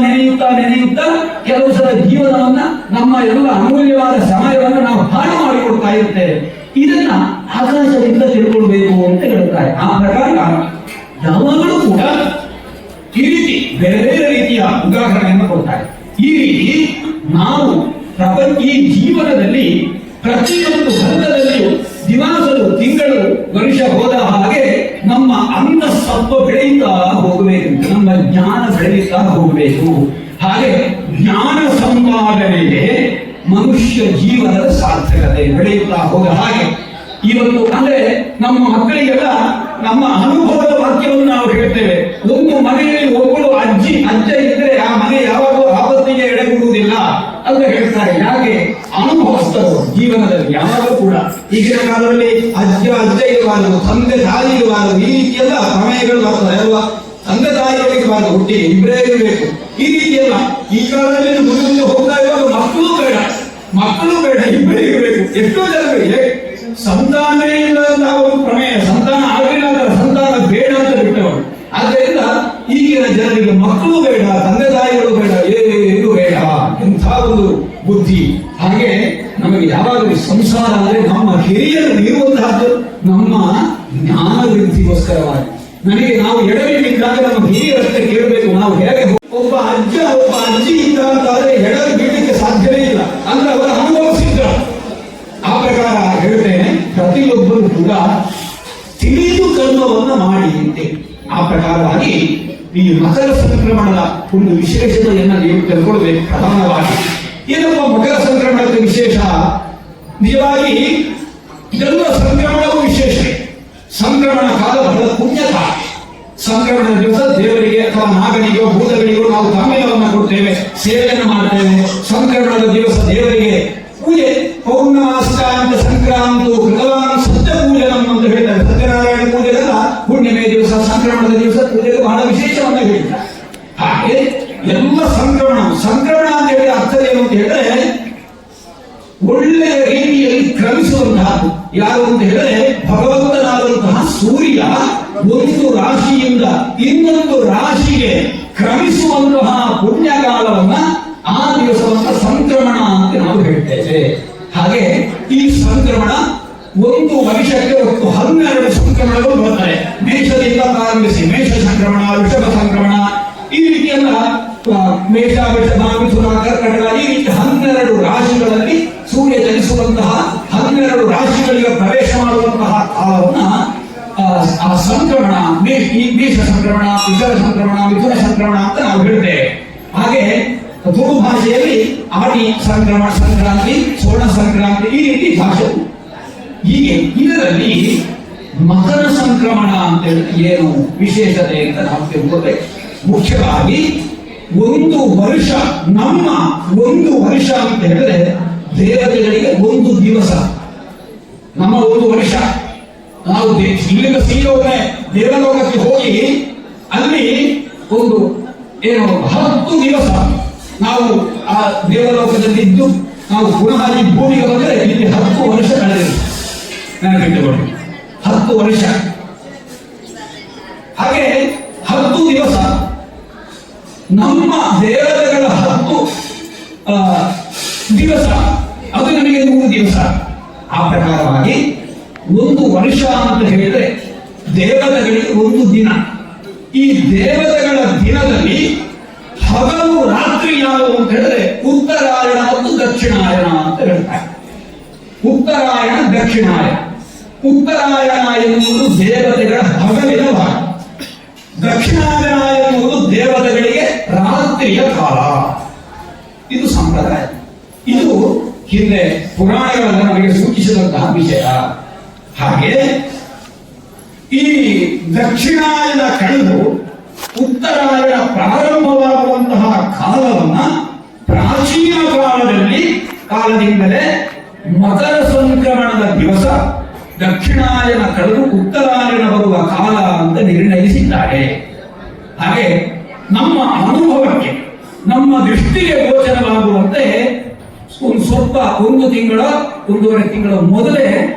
[SPEAKER 1] ನೆನೆಯುತ್ತಾ ಕೆಲವು ಸಲ ಜೀವನವನ್ನ, ನಮ್ಮ ಎಲ್ಲ ಅಮೂಲ್ಯವಾದ ಸಮಯವನ್ನು ನಾವು ಹಾಳು ಮಾಡಿಕೊಡ್ತಾ ಇರ್ತೇವೆ. ಇದನ್ನ ಆಕಾಶದಿಂದ ತಿಳ್ಕೊಳ್ಬೇಕು ಅಂತ ಹೇಳ್ತಾರೆ. ಆ ಪ್ರಕಾರ ಯಾವಾಗಲೂ ಕೂಡ ಈ ರೀತಿ ಬೇರೆ ಬೇರೆ ರೀತಿಯ ಉದಾಹರಣೆಯನ್ನು ಕೊಡ್ತಾರೆ. ಈ ರೀತಿ ನಾವು ಈ ಜೀವನದಲ್ಲಿ ಪ್ರತಿಯೊಂದು ಹಂತದಲ್ಲಿಯೂ ದಿವಸಗಳು, ತಿಂಗಳು, ವರ್ಷ ಹೋದ ಹಾಗೆ ನಮ್ಮ ಅಂತಃಸತ್ವ ಬೆಳೆಯುತ್ತಾ ಹೋಗಬೇಕು, ನಮ್ಮ ಜ್ಞಾನ ಬೆಳೆಯುತ್ತಾ ಹೋಗಬೇಕು. ಹಾಗೆ ಜ್ಞಾನ ಸಂಪಾದನೆಗೆ ಮನುಷ್ಯ ಜೀವನದ ಸಾರ್ಥಕತೆ ಬೆಳೆಯುತ್ತಾ ಹೋದ ಹಾಗೆ ಇವತ್ತು ಅಂದ್ರೆ ನಮ್ಮ ಮಕ್ಕಳಿಗೆಲ್ಲ ನಮ್ಮ ಅನುಭವದ ವಾಕ್ಯವನ್ನು ನಾವು ಹೇಳ್ತೇವೆ. ಒಂದು ಮನೆಯಲ್ಲಿ ಒಬ್ಬಳು ಅಜ್ಜ ಇದ್ರೆ ಆ ಮನೆ ಯಾವಾಗಲೂ ಆಪತ್ತಿಗೆ ಎಡೆಗೊಡುವುದಿಲ್ಲ ಅಂತ ಹೇಳ್ತಾರೆ. ಯಾಕೆ? ಅನುಭವಿಸ್ತರು ಜೀವನದಲ್ಲಿ ಯಾವಾಗಲೂ ಕೂಡ. ಈಗಿನ ಕಾಲದಲ್ಲಿ ಅಜ್ಜ ಇರಬಾರದು, ತಂದೆ ತಾಯಿ ಇರಬಾರದು, ಈ ರೀತಿಯೆಲ್ಲ ಪ್ರಮೇಯಗಳು ಬರ್ತದೆ ಅಲ್ವಾ? ತಂದೆ ತಾಯಿಗಳಿಗೆ ಬಾರದು, ಒಟ್ಟಿಗೆ ಇಬ್ಬರೇ ಇರಬೇಕು. ಈ ರೀತಿಯೆಲ್ಲ ಈ ಕಾಲದಲ್ಲಿ ಮುಂದೆ ಹೋಗ್ತಾ ಇರುವಾಗ ಮಕ್ಕಳು ಬೇಡ ಇಬ್ಬರೇ ಇರಬೇಕು. ಎಷ್ಟೋ ಜನರಿಗೆ ಸಂತಾನವೇ ಇಲ್ಲ ಅಂತ ಒಂದು ಪ್ರಮೇಯ, ಸಂತಾನ ಆಗಲಿಲ್ಲ ಅಂತ ಸಂತಾನ ಬೇಡ ಅಂತ ಬಿಟ್ಟವರು. ಆದ್ದರಿಂದ ಈಗಿನ ಜನರಿಗೆ ಮಕ್ಕಳು ಬೇಡ, ತಂದೆ ತಾಯಿಗಳು ಬೇಡ, ಏನು ಬೇಡ, ಎಂಥ ಒಂದು ಬುದ್ಧಿ. ಹಾಗೆ ನಮಗೆ ಯಾವಾಗಲೂ ಸಂಸಾರ ಅಂದ್ರೆ ನಮ್ಮ ಹಿರಿಯರು ಇರುವಂತಹದ್ದು ನಮ್ಮ ಜ್ಞಾನ ವೃದ್ಧಿಗೋಸ್ಕರವಾಗಿ. ನನಗೆ ನಾವು ಎಡವಿದ್ದಾಗ ನಮ್ಮ ಹಿರಿಯರಷ್ಟೇ ಕೇಳಬೇಕು, ನಾವು ಹೇಗೆ ಒಬ್ಬ ಅಜ್ಜಿ ಇದ್ದ ಅಂತಾದ್ರೆ ಎಡವಿ ಬಿಡಲಿಕ್ಕೆ ಸಾಧ್ಯವೇ ಇಲ್ಲ ಅಂತ ಅವರು ಅನುಭವಿಸಿದ್ರ. ಆ ಪ್ರಕಾರ ಹೇಳ್ತೇನೆ, ಪ್ರತಿಯೊಬ್ಬರು ಕೂಡ ತಿಳಿದು ಕರ್ಮವನ್ನು ಮಾಡಿ. ಆ ಪ್ರಕಾರವಾಗಿ ಈ ಮಕರ ಸಂಕ್ರಮಣದ ಒಂದು ವಿಶೇಷತೆಯನ್ನು ನೀವು ತಿಳ್ಕೊಳ್ಬೇಕು. ಪ್ರಧಾನವಾಗಿ ಏನಪ್ಪ ಮಕರ ಸಂಕ್ರಮಣದ ವಿಶೇಷ? ನಿಜವಾಗಿ ಇದೆಲ್ಲ ಸಂಕ್ರಮಣವೂ ವಿಶೇಷ. ಸಂಕ್ರಮಣ ಕಾಲ ಬಹಳ ಪುಣ್ಯ ಕಾಲ. ಸಂಕ್ರಮಣದ ದಿವಸ ದೇವರಿಗೆ ಅಥವಾ ನಾಗನಿಗೋ ಭೂತಗಳಿಗೋ ನಾವು ತಾಂಬೂಲವನ್ನು ಕೊಡ್ತೇವೆ, ಸೇವೆಯನ್ನು ಮಾಡ್ತೇವೆ. ಸಂಕ್ರಮಣದ ದಿವಸ ದೇವರಿಗೆ ಪೂಜೆ. ಪೌರ್ಣಮಾಸ್ಕಾಂತ ಸಂಕ್ರಾಂತು ಕೃತವಾನ್ ಸತ್ಯ ಪೂಜನಂ ಅಂತ ಹೇಳ್ತಾರೆ. ಸತ್ಯನಾರಾಯಣ ಪೂಜೆಗಲ್ಲ ಹುಣ್ಣಿಮೆ ದಿವಸ, ಸಂಕ್ರಮಣದ ದಿವಸ ಪೂಜೆಗೆ ಬಹಳ ವಿಶೇಷವನ್ನು ಹೇಳ್ತಾರೆ. ಹಾಗೆ ಎಲ್ಲ ಸಂಕ್ರಮಣ ಅಂತ ಹೇಳಿದ ಅರ್ಥ ಏನು ಅಂತ ಹೇಳಿದ್ರೆ ಒಳ್ಳೆಯ ರೀತಿಯಲ್ಲಿ ಕ್ರಮಿಸುವಂತಹದ್ದು. ಯಾರು ಅಂತ ಹೇಳಿದ್ರೆ ಭಗವಂತನಾದಂತಹ ಸೂರ್ಯ ಒಂದು ರಾಶಿಯಿಂದ ಇನ್ನೊಂದು ರಾಶಿಗೆ ಕ್ರಮಿಸುವಂತಹ ಪುಣ್ಯಕಾಲವನ್ನ ಆ ದಿವಸವನ್ನ ಸಂಕ್ರಮಣ ಅಂತ ನಾವು ಹೇಳ್ತೇವೆ. ಹಾಗೆ ಈ ಸಂಕ್ರಮಣ ಒಂದು ವರ್ಷಕ್ಕೆ ಒಟ್ಟು 12 ಸಂಕ್ರಮಣಗಳು ಬರುತ್ತವೆ. ಮೇಷದಿಂದ ಪ್ರಾರಂಭಿಸಿ ಮೇಷ ಸಂಕ್ರಮಣ, ವೃಷಭ ಸಂಕ್ರಮಣ, ಈ ರೀತಿಯಲ್ಲ ಮೇಷ, ವೃಷಭ, ಮಿಥುನ, ಕರ್ಕಟಕ, ಈ ರೀತಿ 12 ರಾಶಿಗಳಲ್ಲಿ ಸೂರ್ಯ ಚಲಿಸುವಂತಹ 12 ರಾಶಿಗಳಿಗೆ ಪ್ರವೇಶ ಮಾಡುವಂತಹ ಕಾಲವನ್ನ ಆ ಸಂಕ್ರಮಣ, ಮೇಷ ಸಂಕ್ರಮಣ, ವೃಷಭ ಸಂಕ್ರಮಣ, ಮಿಥುನ ಸಂಕ್ರಮಣ ಅಂತ ನಾವು ಹೇಳ್ತೇವೆ. ಹಾಗೆ ತುಳು ಭಾಷೆಯಲ್ಲಿ ಆಡಿ ಸಂಕ್ರಾಂತಿ, ಸ್ವರ್ಣ ಸಂಕ್ರಾಂತಿ, ಈ ರೀತಿ ಭಾಷೆ. ಹೀಗೆ ಇದರಲ್ಲಿ ಮಕರ ಸಂಕ್ರಮಣ ಅಂತ ಹೇಳಿದ್ರೆ ಏನು ವಿಶೇಷತೆ ಅಂತ ನಾವು ತಿಳ್ಕೊಳ್ಬೇಕು. ಮುಖ್ಯವಾಗಿ ಒಂದು ವರ್ಷ, ನಮ್ಮ ಒಂದು ವರ್ಷ ಅಂತ ಹೇಳಿದ್ರೆ ದೇವತೆಗಳಿಗೆ ಒಂದು ದಿವಸ. ನಮ್ಮ ಒಂದು ವರ್ಷ ನಾವು ಇಲ್ಲಿಂದ ಸೀರೆ ದೇವಲೋಕಕ್ಕೆ ಹೋಗಿ ಅಲ್ಲಿ ಒಂದು ಏನು 10 ದಿವಸ ನಾವು ಆ ದೇವಲೋಕದಲ್ಲಿ ಇದ್ದು ನಾವು ಪುನಃ ಈ ಭೂಮಿಗೆ ಬಂದರೆ ಇಲ್ಲಿ 10 ವರ್ಷ ಕಳೆದಿದೆ. ನೆನಪಿಟ್ಟುಕೊಳ್ಳಿ, 10 ವರ್ಷ. ಹಾಗೆ 10 ದಿವಸ ನಮ್ಮ ದೇವತೆಗಳ 10 ದಿವಸ, ಅದು ನಮಗೆ 100 ದಿವಸ. ಆ ಪ್ರಕಾರವಾಗಿ ಒಂದು ವರ್ಷ ಅಂತ ಹೇಳಿದ್ರೆ ದೇವತೆಗಳಿಗೆ ಒಂದು ದಿನ. ಈ ದೇವತೆಗಳ ದಿನದಲ್ಲಿ ಹಗಲು ರಾತ್ರಿ ಯಾವುದು ಅಂತ ಹೇಳಿದ್ರೆ ಉತ್ತರಾಯಣ ಮತ್ತು ದಕ್ಷಿಣಾಯನ ಅಂತ ಹೇಳ್ತಾರೆ. ಉತ್ತರಾಯಣ, ದಕ್ಷಿಣಾಯನ. ಉತ್ತರಾಯಣ ಎನ್ನುವುದು ದೇವತೆಗಳ ಹಗಲಿನ ಭಾಗ, ದಕ್ಷಿಣಾಯನ ಎನ್ನುವುದು ದೇವತೆಗಳಿಗೆ ರಾತ್ರಿಯ ಕಾಲ. ಇದು ಸಂಪ್ರದಾಯ. ಇದು ಹಿಂದೆ ಪುರಾಣಗಳಲ್ಲಿ ನಮಗೆ ಸೂಚಿಸಿದಂತಹ ವಿಷಯ. ಹಾಗೆ ಈ ದಕ್ಷಿಣಾಯನ ಕಳೆದು ಉತ್ತರಾಯಣ ಪ್ರಾರಂಭವಾಗುವಂತಹ ಕಾಲವನ್ನ ಪ್ರಾಚೀನ ಕಾಲದಿಂದಲೇ ಮಕರ ಸಂಕ್ರಮಣದ ದಿವಸ ದಕ್ಷಿಣಾಯನ ಕಳೆದು ಉತ್ತರಾಯಣ ಬರುವ ಕಾಲ ಅಂತ ನಿರ್ಣಯಿಸಿದ್ದಾರೆ. ಹಾಗೆ ನಮ್ಮ ಅನುಭವಕ್ಕೆ, ನಮ್ಮ ದೃಷ್ಟಿಗೆ ಗೋಚರವಾಗುವಂತೆ ಒಂದು ತಿಂಗಳ 1.5 ತಿಂಗಳ ಮೊದಲೇ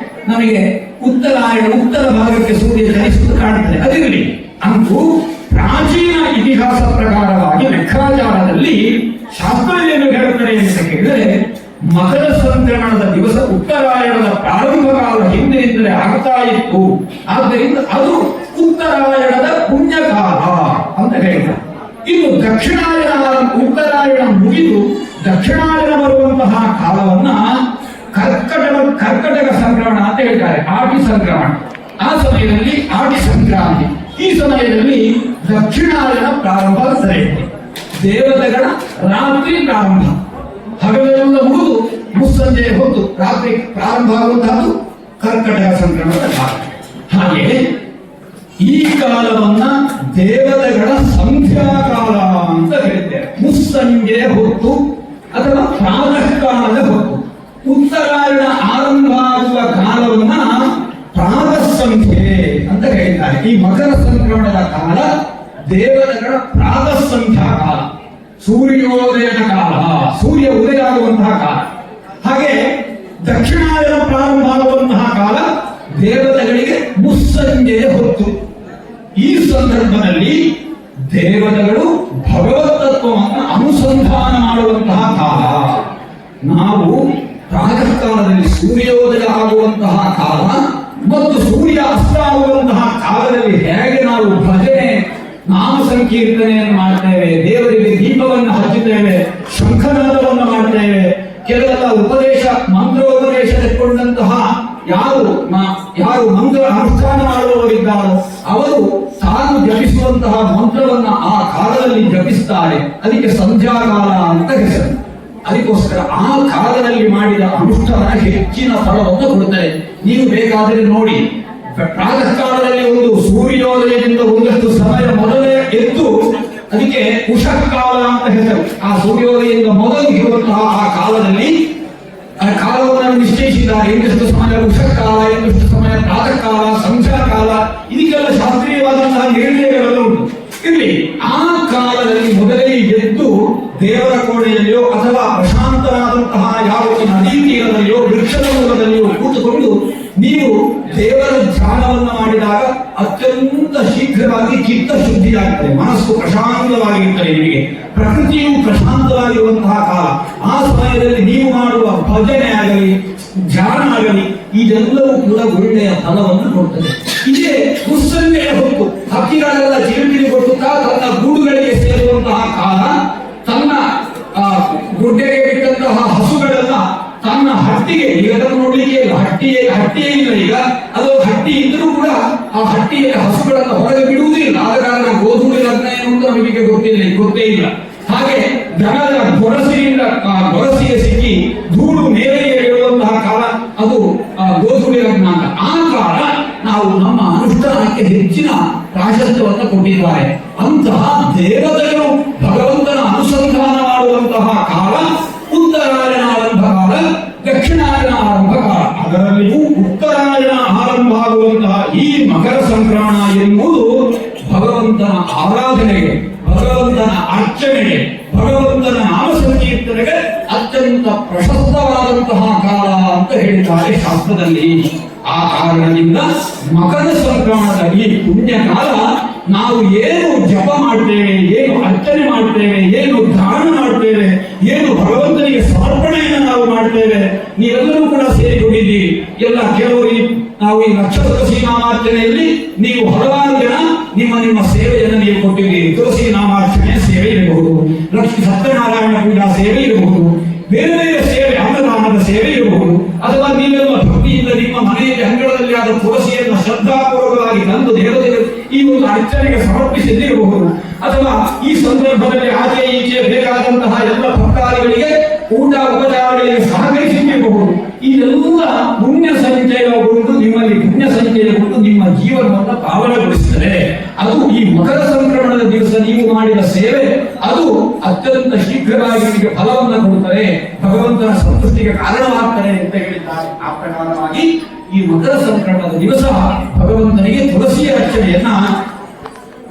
[SPEAKER 1] ನಮಗೆ ಉತ್ತರಾಯಣ, ಉತ್ತರ ಭಾಗಕ್ಕೆ ಸೂರ್ಯ ಚಲಿಸುವುದು ಕಾಣುತ್ತದೆ. ಅದಿರಲಿ, ಅಂತೂ ಪ್ರಾಚೀನ ಇತಿಹಾಸ ಪ್ರಕಾರವಾಗಿ ಲೆಕ್ಕಾಚಾರದಲ್ಲಿ ಶಾಸ್ತ್ರ ಏನು ಹೇಳುತ್ತದೆ ಅಂತ ಕೇಳಿದರೆ ಮಕರ ಸಂಕ್ರಮಣದ ದಿವಸ ಉತ್ತರಾಯಣದ ಪ್ರಾರಂಭ ಕಾಲ ಹಿಂದಿನಿಂದಲೇ ಆಗ್ತಾ ಇತ್ತು. ಆದ್ದರಿಂದ ಅದು ಉತ್ತರಾಯಣದ ಪುಣ್ಯಕಾಲ ಅಂತ ಹೇಳಿದರು. ಇನ್ನು ಉತ್ತರಾಯಣ ಮುಗಿದು ದಕ್ಷಿಣಾಯನ ಬರುವಂತಹ ಕಾಲವನ್ನ ಕರ್ಕಟಕ ಸಂಕ್ರಮಣ ಅಂತ ಹೇಳ್ತಾರೆ. ಆಟಿ ಸಂಕ್ರಮಣ. ಆ ಸಮಯದಲ್ಲಿ ಆಟಿ ಸಂಕ್ರಾಂತಿ. ಈ ಸಮಯದಲ್ಲಿ ದಕ್ಷಿಣಾಯನ ಪ್ರಾರಂಭ ಆಗ್ತದೆ. ದೇವತೆಗಳ ರಾತ್ರಿ ಪ್ರಾರಂಭ, ಹಗಲೆಲ್ಲ ಮುಗಿದು ಮುಸ್ಸಂಜೆ ಹೊತ್ತು ರಾತ್ರಿ ಪ್ರಾರಂಭ ಆಗುವಂತಹದ್ದು ಕರ್ಕಟಕ ಸಂಕ್ರಮಣದ ಕಾಲ. ಹಾಗೆ ಈ ಕಾಲವನ್ನ ದೇವತೆಗಳ ಸಂಧ್ಯಾಕಾಲ ಅಂತ ಹೇಳ್ತೇವೆ. ಮುಸ್ಸಂಜೆ ಹೊತ್ತು ಅಥವಾ ಪ್ರಾತಃ ಕಾಲದ ಹೊತ್ತು. ಉತ್ತರಾಯಣ ಆರಂಭ ಆಗುವ ಕಾಲವನ್ನ ಪ್ರಾತಃ ಸಂಧ್ಯೆ ಅಂತ ಹೇಳ್ತಾರೆ. ಈ ಮಕರ ಸಂಕ್ರಮಣದ ಕಾಲ ದೇವತೆಗಳ ಪ್ರಾತಃ ಸಂಧ್ಯಾ ಕಾಲ, ಸೂರ್ಯೋದಯದ ಕಾಲ, ಸೂರ್ಯ ಉದಯ ಆಗುವಂತಹ ಕಾಲ. ಹಾಗೆ ದಕ್ಷಿಣಾಯನ ಪ್ರಾರಂಭ ಆಗುವಂತಹ ಕಾಲ ದೇವತೆಗಳಿಗೆ ಮುಸ್ಸಂಜೆಯ ಹೊತ್ತು. ಈ ಸಂದರ್ಭದಲ್ಲಿ ದೇವತೆಗಳು ಭಗವತ್ ತತ್ವವನ್ನು ಅನುಸಂಧಾನ ಮಾಡುವಂತಹ ಕಾಲ. ನಾವು ಪ್ರಾತಃ ಕಾಲದಲ್ಲಿ ಸೂರ್ಯೋದಯ ಆಗುವಂತಹ ಕಾಲ ಮತ್ತು ಸೂರ್ಯ ಅಸ್ತ ಆಗುವಂತಹ ಕಾಲದಲ್ಲಿ ಹೇಗೆ ನಾವು ಭಜನೆ, ನಾಮ ಸಂಕೀರ್ತನೆಯನ್ನು ಮಾಡ್ತೇವೆ, ದೇವರಿಗೆ ದೀಪವನ್ನು ಹಚ್ಚುತ್ತೇವೆ, ಶಂಖನಾದವನ್ನು ಮಾಡ್ತೇವೆ, ಕೆಲವೆಲ್ಲ ಮಂತ್ರೋಪದೇಶ ತೆಕ್ಕೊಂಡಂತಹ ಯಾರು ಮಂತ್ರ ಅನುಷ್ಠಾನ ಮಾಡುವವರಿದ್ದಾರೋ ಅವರು ತಾನು ಜಪಿಸುವಂತಹ ಮಂತ್ರವನ್ನ ಆ ಕಾಲದಲ್ಲಿ ಕಾಲದಲ್ಲಿ ಜಪಿಸ್ತಾರೆ. ಅದಕ್ಕೆ ಸಂಧ್ಯಾಕಾಲ ಅಂತ ಹೆಸರು. ಅದಕ್ಕೋಸ್ಕರ ಆ ಕಾಲದಲ್ಲಿ ಮಾಡಿದ ಅನುಷ್ಠಾನ ಹೆಚ್ಚಿನ ಫಲವನ್ನು ಕೊಡುತ್ತದೆ. ನೀವು ಬೇಕಾದರೆ ನೋಡಿ, ಪ್ರಾತಃ ಕಾಲದಲ್ಲಿ ಒಂದು ಸೂರ್ಯೋದಯದಿಂದ ಒಂದಷ್ಟು ಸಮಯ ಮೊದಲೇ ಎದ್ದು, ಅದಕ್ಕೆ ಉಷಃಕಾಲ ಅಂತ ಹೆಸರು. ಆ ಸೂರ್ಯೋದಯದಿಂದ ಮೊದಲು ಇರುವಂತಹ ಆ ಕಾಲದಲ್ಲಿ ಆ ಕಾಲವನ್ನು ನಿಶ್ಚಯಿಸಿದ್ದಾರೆ. ಎಂದಷ್ಟು ಸಮಯ ಉಷಃಕಾಲ, ಎಂದಷ್ಟು ಸಮಯ ಪ್ರಾತಃ ಕಾಲ, ಸಂಧ್ಯಾ ಕಾಲ, ಇದಕ್ಕೆಲ್ಲ ಶಾಸ್ತ್ರೀಯವಾದಂತಹ ನಿರ್ಣಯಗಳೆಲ್ಲ ಉಂಟು. ಇಲ್ಲಿ ಆ ಕಾಲದಲ್ಲಿ ಮೊದಲೇ ಎದ್ದು ದೇವರ ಕೋಣೆಯಲ್ಲಿಯೋ ಅಥವಾ ಪ್ರಶಾಂತರಾದಂತಹ ಯಾವ ನದಿ ತೀರದಲ್ಲಿಯೋ ವೃಕ್ಷದ ಮೂಲದಲ್ಲಿಯೋ ಕೂತುಕೊಂಡು ನೀವು ದೇವರ ಧ್ಯಾನವನ್ನು ಮಾಡಿದಾಗ ಅತ್ಯಂತ ಶೀಘ್ರವಾಗಿ ಚಿತ್ತ ಶುದ್ಧಿಯಾಗುತ್ತದೆ, ಮನಸ್ಸು ಪ್ರಶಾಂತವಾಗಿರುತ್ತದೆ. ನಿಮಗೆ ಪ್ರಕೃತಿಯು ಪ್ರಶಾಂತವಾಗಿರುವಂತಹ ಕಾಲ. ಆ ಸಮಯದಲ್ಲಿ ನೀವು ಮಾಡುವ ಭಜನೆ ಆಗಲಿ, ಧ್ಯಾನ ಆಗಲಿ, ಇದೆಲ್ಲವೂ ಕೂಡ ಒಳ್ಳೆಯ ಫಲವನ್ನು ಕೊಡುತ್ತದೆ. ಇದೇ ಮುಸ್ಸಂಜೆಯ ಹೊತ್ತು ಹಕ್ಕಿಗಳೆಲ್ಲ ಚಿರುಕಿರಿ ಕೊಡುತ್ತಾ ತನ್ನ ಗೂಡುಗಳಿಗೆ ಸೇರುವಂತಹ ಕಾಲ, ತನ್ನ ಗುಡ್ಡೆಗೆ ಬಿಟ್ಟಂತಹ ಹಸುಗಳೆಲ್ಲ ತನ್ನ ಹಟ್ಟಿಗೆ, ಈಗ ಅದನ್ನು ನೋಡ್ಲಿಕ್ಕೆ ಇಲ್ಲ, ಹಟ್ಟಿಯೇ ಇಲ್ಲ ಈಗ. ಅದು ಹಟ್ಟಿ ಇದ್ರೂ ಕೂಡ ಆ ಹಟ್ಟಿಯಲ್ಲಿ ಹಸುಗಳನ್ನು ಹೊರಗೆ ಬಿಡುವುದಿಲ್ಲ. ಆದ ಕಾರಣ ಗೋಧೂಳಿ ಲಗ್ನ ಏನು ಅಂತ ನಮಗೆ ಗೊತ್ತೇ ಇಲ್ಲ. ಹಾಗೆ ಜನರ ಗೊರಸಿಗೆ ಸಿಕ್ಕಿ ಧೂಳು ಮೇಲೆಗೆ ಇರುವಂತಹ ಕಾಲ ಅದು ಗೋಧೂಳಿ ಲಗ್ನ ಅಂತ. ಆ ಕಾಲ ನಾವು ನಮ್ಮ ಅನುಷ್ಠಾನಕ್ಕೆ ಹೆಚ್ಚಿನ ಪ್ರಾಶಸ್ತ್ಯವನ್ನು ಕೊಟ್ಟಿದ್ದಾರೆ. ಅಂತಹ ದೇವತೆಗಳು ಭಗವಂತನ ಅನುಸಂಧಾನ ಮಾಡುವಂತಹ ಕಾಲ ಉತ್ತರಾಯಣ ಆರಂಭ ಕಾಲ, ದಕ್ಷಿಣಾಯನ ಆರಂಭ ಕಾಲ. ಅದರಲ್ಲಿಯೂ ಉತ್ತರಾಯಣ ಆರಂಭ ಆಗುವಂತಹ ಈ ಮಕರ ಸಂಕ್ರಮಣ ಎನ್ನುವುದು ಭಗವಂತನ ಆರಾಧನೆಗೆ, ಭಗವಂತನ ಅರ್ಚನೆಗೆ, ಭಗವಂತನ ನಾಮ ಸಂಕೀರ್ತನೆಗೆ ಅತ್ಯಂತ ಪ್ರಶಸ್ತವಾದಂತಹ ಕಾಲ ಅಂತ ಹೇಳಿದ್ದಾರೆ ಶಾಸ್ತ್ರದಲ್ಲಿ. ಆ ಕಾರಣದಿಂದ ಮಕರ ಸಂಕ್ರಮಣದ ಈ ಪುಣ್ಯ ಕಾಲ ನಾವು ಏನು ಜಪ ಮಾಡ್ತೇವೆ, ಏನು ಅರ್ಚನೆ ಮಾಡ್ತೇವೆ, ಏನು ದಾನ ಮಾಡ್ತೇವೆ, ಏನು ಭಗವಂತನಿಗೆ ಸಮರ್ಪಣೆಯನ್ನು ನಾವು ಮಾಡ್ತೇವೆ, ನೀವೆಲ್ಲರೂ ಕೂಡ ಸೇರಿಕೊಂಡಿದ್ದೀರಿ. ಎಲ್ಲ ಕೆಲವರು ನಾವು ಈ ನಕ್ಷತ್ರ ತುಳಸಿ ನಾಮಾರ್ಚನೆಯಲ್ಲಿ ನೀವು ಹಲವಾರು ಜನ ನಿಮ್ಮ ಸೇವೆಯನ್ನು ನೀವು ಕೊಟ್ಟಿದ್ದೀರಿ. ತುಳಸಿ ನಾಮಾರ್ಚನೆ ಸೇವೆ ಇರಬಹುದು, ಲಕ್ಷ್ಮೀ ಸತ್ಯನಾರಾಯಣ ಪೂಜಾ ಸೇವೆ ಇರಬಹುದು, ಬೇರೆ ಬೇರೆ ಸೇವೆ, ಅನ್ನದಾನದ ಸೇವೆ ಇರಬಹುದು, ಅಥವಾ ನೀವೆಲ್ಲ ಭಕ್ತಿಯಿಂದ ನಿಮ್ಮ ಮನೆಯಲ್ಲಿ ಅಂಗಳದಲ್ಲಿ ಆದ ತುಳಸಿಯನ್ನು ಶ್ರದ್ಧಾಪೂರ್ವಕವಾಗಿ ತಂದು ದೇವತೆಗಳು ಈ ಒಂದು ಅರ್ಚನೆಗೆ ಸಮರ್ಪಿಸಿದಿರಬಹುದು, ಅಥವಾ ಈ ಸಂದರ್ಭದಲ್ಲಿ ಆಚೆ ಈಚೆ ಬೇಕಾದಂತಹ ಎಲ್ಲ ಭಕ್ತಾದಿಗಳಿಗೆ ಊಟ ಉಪಚಾರಗಳಿಗೆ ಸಹಕರಿಸಿರಬಹುದು. ಇದೆಲ್ಲ ಪುಣ್ಯ ಸಂಚಯಗೊಂಡು ನಿಮ್ಮಲ್ಲಿ ಪುಣ್ಯ ಸಂಚಯಗೊಂಡು ನಿಮ್ಮ ಜೀವನವನ್ನು ಪಾವನಗೊಳಿಸುತ್ತದೆ. ಅದು ಈ ಮಕರ ಸಂಕ್ರಮಣದ ದಿವಸ ನೀವು ಮಾಡಿದ ಸೇವೆ ಅದು ಅತ್ಯಂತ ಶೀಘ್ರವಾಗಿ ನಿಮಗೆ ಫಲವನ್ನು ಕೊಡುತ್ತದೆ, ಭಗವಂತನ ಸಂತುಷ್ಟಿಗೆ ಕಾರಣವಾಗ್ತದೆ ಅಂತ ಹೇಳಿದ್ದಾರೆ. ಆ ಪ್ರಕಾರವಾಗಿ ಈ ಮಕರ ಸಂಕ್ರಮಣದ ದಿವಸ ಭಗವಂತನಿಗೆ ತುಳಸಿಯ ಅರ್ಚನೆಯನ್ನ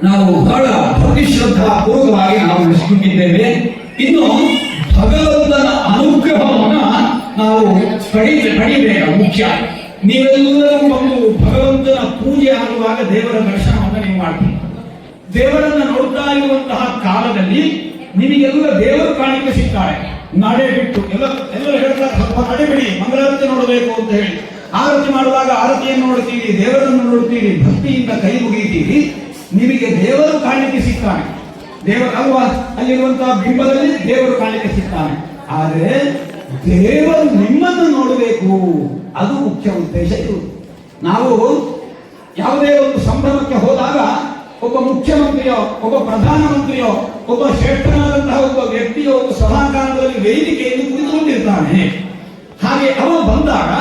[SPEAKER 1] ನಾವು ಬಹಳ ಭಕ್ತಿ ಶ್ರದ್ಧಾ ಪೂರ್ವಕವಾಗಿ ನಾವು ನಡೆಸಿಕೊಂಡಿದ್ದೇವೆ. ಇನ್ನು ಭಗವಂತನ ಅನುಗ್ರಹವನ್ನ ನಾವು ಪಡಿಬೇಕು. ಮುಖ್ಯ, ನೀವೆಲ್ಲರೂ ಒಂದು ಭಗವಂತನ ಪೂಜೆ ಆಗುವಾಗ ದೇವರ ದರ್ಶನವನ್ನು ನೀವು ಮಾಡ್ತೀವಿ. ದೇವರನ್ನ ನೋಡ್ತಾ ಇರುವಂತಹ ಕಾಲದಲ್ಲಿ ನಿಮಗೆಲ್ಲ ದೇವರು ಕಾಣಿಕೆ ಸಿಗ್ತಾರೆ. ನಡೆ ಬಿಟ್ಟು ಎಲ್ಲರೂ ಹೇಳ್ತಾರೆ ನಡೆಬಿಡಿ, ಮಂಗಳಾರತಿ ನೋಡಬೇಕು ಅಂತ ಹೇಳಿ. ಆರತಿ ಮಾಡುವಾಗ ಆರತಿಯನ್ನು ನೋಡ್ತೀರಿ, ದೇವರನ್ನು ನೋಡ್ತೀರಿ, ಭಕ್ತಿಯಿಂದ ಕೈ ಮುಗಿತೀರಿ, ನಿಮಗೆ ದೇವರು ಕಾಣಿಕೆ ಸಿಗ್ತಾನೆ. ಅಲ್ವಾ, ಅಲ್ಲಿರುವಂತಹ ಬಿಂಬದಲ್ಲಿ ದೇವರು ಕಾಣಿಕೆ ಸಿಗ್ತಾನೆ. ಆದರೆ ದೇವರು ನಿಮ್ಮನ್ನು ನೋಡಬೇಕು, ಅದು ಮುಖ್ಯ ಉದ್ದೇಶ. ಇದು ನಾವು ಯಾವುದೇ ಒಂದು ಸಂಭ್ರಮಕ್ಕೆ ಹೋದಾಗ ಒಬ್ಬ ಮುಖ್ಯಮಂತ್ರಿಯೋ, ಒಬ್ಬ ಪ್ರಧಾನಮಂತ್ರಿಯೋ, ಒಬ್ಬ ಶ್ರೇಷ್ಠನಾದಂತಹ ಒಬ್ಬ ವ್ಯಕ್ತಿಯೋ ಒಂದು ಸಭಾಂಗಣದಲ್ಲಿ ವೇದಿಕೆಯಲ್ಲಿ ಕುಳಿತುಕೊಂಡಿರ್ತಾನೆ. ಹಾಗೆ ಅವನು ಬಂದಾಗ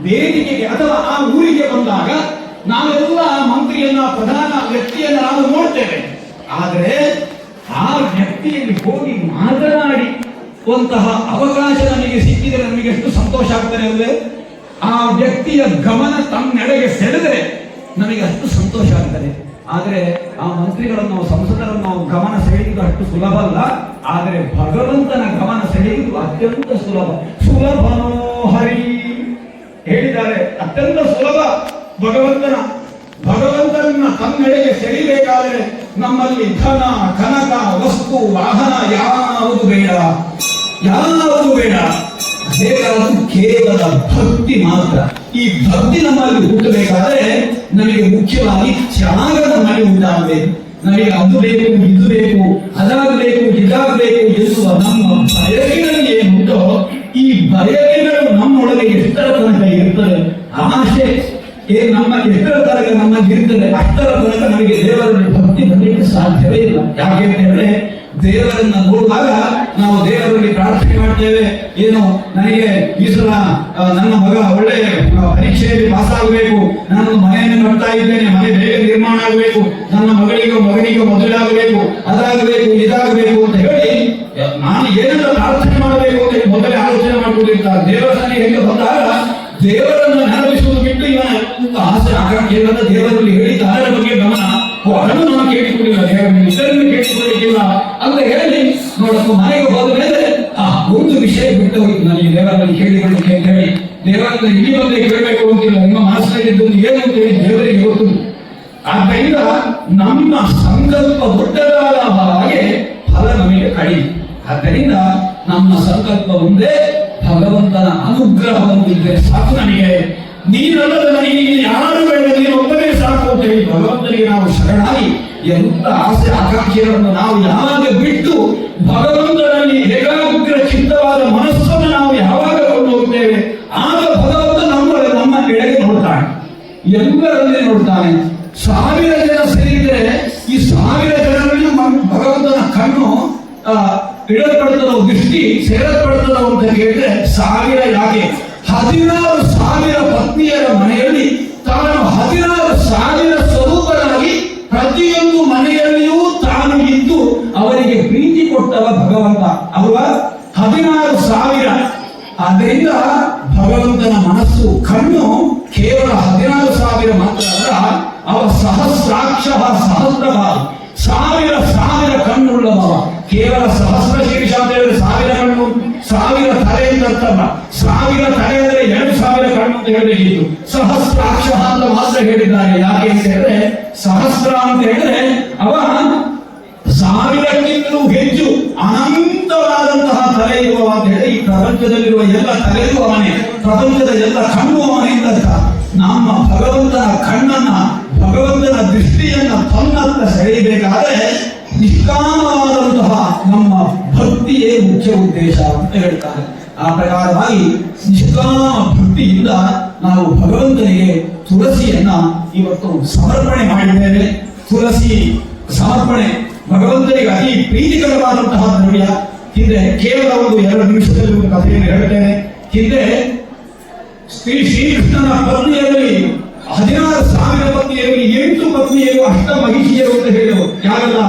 [SPEAKER 1] ವೇದಿಕೆಗೆ ಅಥವಾ ಆ ಊರಿಗೆ ಬಂದಾಗ ನಾವೆಲ್ಲ ಮಂತ್ರಿಯನ್ನ, ಪ್ರಧಾನ ವ್ಯಕ್ತಿಯನ್ನ ನಾವು ನೋಡ್ತೇವೆ. ಆದರೆ ಆ ವ್ಯಕ್ತಿಯಲ್ಲಿ ಹೋಗಿ ಮಾತನಾಡುವಂತಹ ಅವಕಾಶ ನಮಗೆ ಸಿಕ್ಕಿದರೆ ನಮಗೆ ಎಷ್ಟು ಸಂತೋಷ ಆಗ್ತದೆ ಅಲ್ಲೇ. ಆ ವ್ಯಕ್ತಿಯ ಗಮನ ತನ್ನೆಡೆಗೆ ಸೆಳೆದರೆ ನಮಗೆ ಅಷ್ಟು ಸಂತೋಷ ಆಗ್ತದೆ. ಆದರೆ ಆ ಮಂತ್ರಿಗಳನ್ನು, ಸಂಸದರನ್ನು ಗಮನ ಸೆಳೆಯುವುದು ಅಷ್ಟು ಸುಲಭ ಅಲ್ಲ. ಆದರೆ ಭಗವಂತನ ಗಮನ ಸೆಳೆಯುವುದು ಅತ್ಯಂತ ಸುಲಭ. ಸುಲಭನೋ ಹರಿ ಹೇಳಿದ್ದಾರೆ, ಅತ್ಯಂತ ಸುಲಭ. ಭಗವಂತನನ್ನ ತನ್ನೆಡೆಗೆ ಸೆಳೆಯಬೇಕಾದರೆ ನಮ್ಮಲ್ಲಿ ಧನ, ಕನಕ, ವಸ್ತು, ವಾಹನ ಯಾವುದು ಬೇಡ, ಯಾವುದು ಬೇಡ. ಬೇಕಾದರೂ ಕೇವಲ ಭಕ್ತಿ ಮಾತ್ರ. ಈ ಭಕ್ತಿ ನಮ್ಮಲ್ಲಿ ಹುಟ್ಟಬೇಕಾದ್ರೆ ನಮಗೆ ಮುಖ್ಯವಾಗಿ ತ್ಯಾಗ ನಮ್ಮಲ್ಲಿ ಉಂಟಾಗಬೇಕು. ನಮಗೆ ಅದು ಬೇಕು, ಇದು ಬೇಕು, ಅದಾಗಬೇಕು, ಇದಾಗಬೇಕು ಎನ್ನುವ ನಮ್ಮ ಬಯಕೆಗಳು ಏನುಂಟೋ ಈ ಬಯಕೆಗಳು ನಮ್ಮೊಳಗೆ ಎಷ್ಟರ ತನಕ ಇರ್ತದೆ, ಆಶೆ ನಮ್ಮ ಎಷ್ಟರ ತನಕ ನಮ್ಮಲ್ಲಿ ಇರ್ತದೆ, ಅಷ್ಟರ ತನಕ ನಮಗೆ ದೇವರಲ್ಲಿ ಭಕ್ತಿ ಬರಲಿಕ್ಕೆ ಸಾಧ್ಯವೇ ಇಲ್ಲ. ಯಾಕೆ ಅಂತ ಹೇಳಿದ್ರೆ ದೇವರನ್ನ ನೋಡಿದಾಗ ನಾವು ದೇವರಲ್ಲಿ ಪ್ರಾರ್ಥನೆ ಮಾಡ್ತೇವೆ, ಏನು ನನಗೆ ಈ ಸಲ ನನ್ನ ಮಗ ಒಳ್ಳೆ ಪರೀಕ್ಷೆಯಲ್ಲಿ ಪಾಸ್ ಆಗಬೇಕು, ನಾನು ಮನೆಯನ್ನು ಕಟ್ತಾ ಇದ್ದೇನೆ, ಮನೆ ಬೇಗ ನಿರ್ಮಾಣ ಆಗಬೇಕು, ನನ್ನ ಮಗನಿಗೆ ಮದುವೆ ಆಗಬೇಕು, ಅದಾಗಬೇಕು ಇದಾಗಬೇಕು ಅಂತ ಹೇಳಿ ನಾನು ಏನೆಲ್ಲ ಪ್ರಾರ್ಥನೆ ಮಾಡಬೇಕು ಅಂತ ಮೊದಲೇ ಆಲೋಚನೆ ಮಾಡ್ಕೊಂಡಿರ್ತಾರೆ. ದೇವರ ಸನ್ನಿಧಿಗೆ ಬಂದಾಗ ದೇವರನ್ನು ನೆನಪಿಸುವುದು ಬಿಟ್ಟು ಇವನ ಆಸೆ ಆಕಾಂಕ್ಷೆಗಳನ್ನ ದೇವರಲ್ಲಿ ಹೇಳಿದ ಅದರ ಬಗ್ಗೆ ಗಮನ, ಅದನ್ನು ನಾನು ಕೇಳಿಕೊಂಡಿಲ್ಲ, ದೇವರನ್ನು ಇದನ್ನು ಕೇಳಿಕೊಳ್ಳಿಕ್ಕಿಲ್ಲ ಅಂತ ಹೇಳಿ ನೋಡಪ್ಪ ಮನೆಗೆ ಹೋದ ಮೇಲೆ ಒಂದು ವಿಷಯ ಬಿಟ್ಟು ಹೋಯ್ತು ನನಗೆ ದೇವರಲ್ಲಿ ಕೇಳಿಕೊಳ್ಳಿಕ್ಕೆ ಅಂತ ಹೇಳಿ. ದೇವರನ್ನ ಇಲ್ಲಿ ಬಂದೇ ಕೇಳಬೇಕು ಅಂತಿಲ್ಲ, ನಿಮ್ಮ ಮನಸ್ಸಿನಲ್ಲಿದ್ದು ಏನು ಅಂತ ಹೇಳಿ ದೇವರಿಗೆ ಗೊತ್ತು. ಆದ್ದರಿಂದ ನಮ್ಮ ಸಂಕಲ್ಪ ದೊಡ್ಡದಾದ ಹಾಗೆ ಫಲ ನಮಗೆ ಕಡಿಮೆ. ಆದ್ದರಿಂದ ನಮ್ಮ ಸಂಕಲ್ಪ ಮುಂದೆ ಭಗವಂತನ ಅನುಗ್ರಹವನ್ನು ಇದ್ದರೆ ಸಾಕು. ನನಗೆ ನೀನಲ್ಲದ ನನಗೆ ಯಾರು ಬೇಡ, ನೀನು ಒಬ್ಬನೇ ಸಾಕು ಅಂತ ಹೇಳಿ ಭಗವಂತನಿಗೆ ನಾವು ಶರಣಾಗಿ ಎಂತ ಆಸೆ ಆಕಾಂಕ್ಷೆಗಳನ್ನು ನಾವು ಯಾವಾಗ ಬಿಟ್ಟು ಭಗವಂತನಲ್ಲಿ ಏಕಾಗ್ರ ಚಿತ್ತವಾದ ಮನಸ್ಸನ್ನು ನಾವು ಯಾವಾಗ ಕೊಂಡು ಹೋಗ್ತೇವೆ, ಆಗ ಭಗವಂತ ನಮ್ಮ ಕೆಳಗೆ ನೋಡ್ತಾನೆ, ಎಲ್ಲರಲ್ಲಿ ನೋಡ್ತಾನೆ. 1000 ಜನ ಸೇರಿದ್ರೆ ಈ 1000 ಜನರಲ್ಲಿ ಭಗವಂತನ ಕಣ್ಣು ಇಡಲ್ಪಡ್ತದೋ, ದೃಷ್ಟಿ ಸೇರಲ್ಪಡ್ತದೋ ಅಂತ ಹೇಳಿದ್ರೆ 1000 ಯಾಕೆ 16,000 ಪತ್ನಿಯರ ಮನೆಯಲ್ಲಿ ತಾನು 16,000 ಸ್ವರೂಪರಾಗಿ ಪ್ರತಿಯೊಂದು ಮನೆಯಲ್ಲಿಯೂ ತಾನು ಇದ್ದು ಅವರಿಗೆ ಪ್ರೀತಿ ಕೊಟ್ಟವ ಭಗವಂತ ಅಲ್ವಾ? 16,000. ಆದ್ದರಿಂದ ಭಗವಂತನ ಮನಸ್ಸು ಕಣ್ಣು ಕೇವಲ 16,000 ಮಾತ್ರ ಅಲ್ಲ, ಅವ ಸಹಸ್ರಾಕ್ಷ ಸಹಸ್ರ 1000 ಕಣ್ಣುಳ್ಳವ. ಕೇವಲ ಸಹಸ್ರ ಶೀರ್ಷ ಅಂತ ಹೇಳಿದ್ರೆ 1000 ಕಣ್ಣು, 1000 ತಲೆ ಅಂತ ಅರ್ಥಲ್ಲ. 1000 ತಲೆ ಅಂದರೆ 2,000 ಕಣ್ಣು ಅಂತ ಹೇಳಬೇಕಿತ್ತು. ಸಹಸ್ರಾಕ್ಷ ಅಂತ ಮಾತ್ರ ಹೇಳಿದ್ದಾರೆ. ಯಾಕೆ ಅಂತ ಹೇಳಿದ್ರೆ ಸಹಸ್ರ ಅಂತ ಹೇಳಿದ್ರೆ ಅವ 1000ಕ್ಕಿಂತಲೂ ಹೆಚ್ಚು ಅನಂತವಾದಂತಹ ತಲೆ ಇರುವವ ಅಂತ ಹೇಳಿ ಈ ಪ್ರಪಂಚದಲ್ಲಿರುವ ಎಲ್ಲ ತಲೆಯೂ ಅವನೇ, ಪ್ರಪಂಚದ ಎಲ್ಲ ಕಣ್ಣು ಅವನೇ ಅಂತ. ನಮ್ಮ ಭಗವಂತನ ಕಣ್ಣನ್ನ, ಭಗವಂತನ ದೃಷ್ಟಿಯನ್ನ ತನ್ನತ್ತ ಸೆಳೆಯಬೇಕಾದ್ರೆ ನಿಷ್ಕಾಮವಾದಂತಹ ನಮ್ಮ ಭಕ್ತಿಯೇ ಮುಖ್ಯ ಉದ್ದೇಶ ಅಂತ ಹೇಳ್ತಾರೆ. ಆ ಪ್ರಕಾರವಾಗಿ ನಿಷ್ಕಾಮ ಭಕ್ತಿಯಿಂದ ನಾವು ಭಗವಂತನಿಗೆ ತುಳಸಿಯನ್ನ ಇವತ್ತು ಸಮರ್ಪಣೆ ಮಾಡಿದ್ದೇವೆ. ತುಳಸಿ ಸಮರ್ಪಣೆ ಭಗವಂತನಿಗೆ ಅತಿ ಪ್ರೀತಿಕರವಾದಂತಹ ದ್ರವ್ಯ. ಹಿಂದೆ ಕೇವಲ ಒಂದು 2 ನಿಮಿಷದಲ್ಲಿ ಒಂದು ಕಥೆಯನ್ನು ಹೇಳ್ತೇನೆ. ಹಿಂದೆ ಶ್ರೀಕೃಷ್ಣನ ಪತ್ನಿಯರಲ್ಲಿ 16,000 ಪತ್ನಿಯರಲ್ಲಿ 8 ಪತ್ನಿಯರು ಅಷ್ಟ ಮಹಿಷಿಯರು ಅಂತ ಹೇಳಿದರು. ಯಾರೆಲ್ಲ?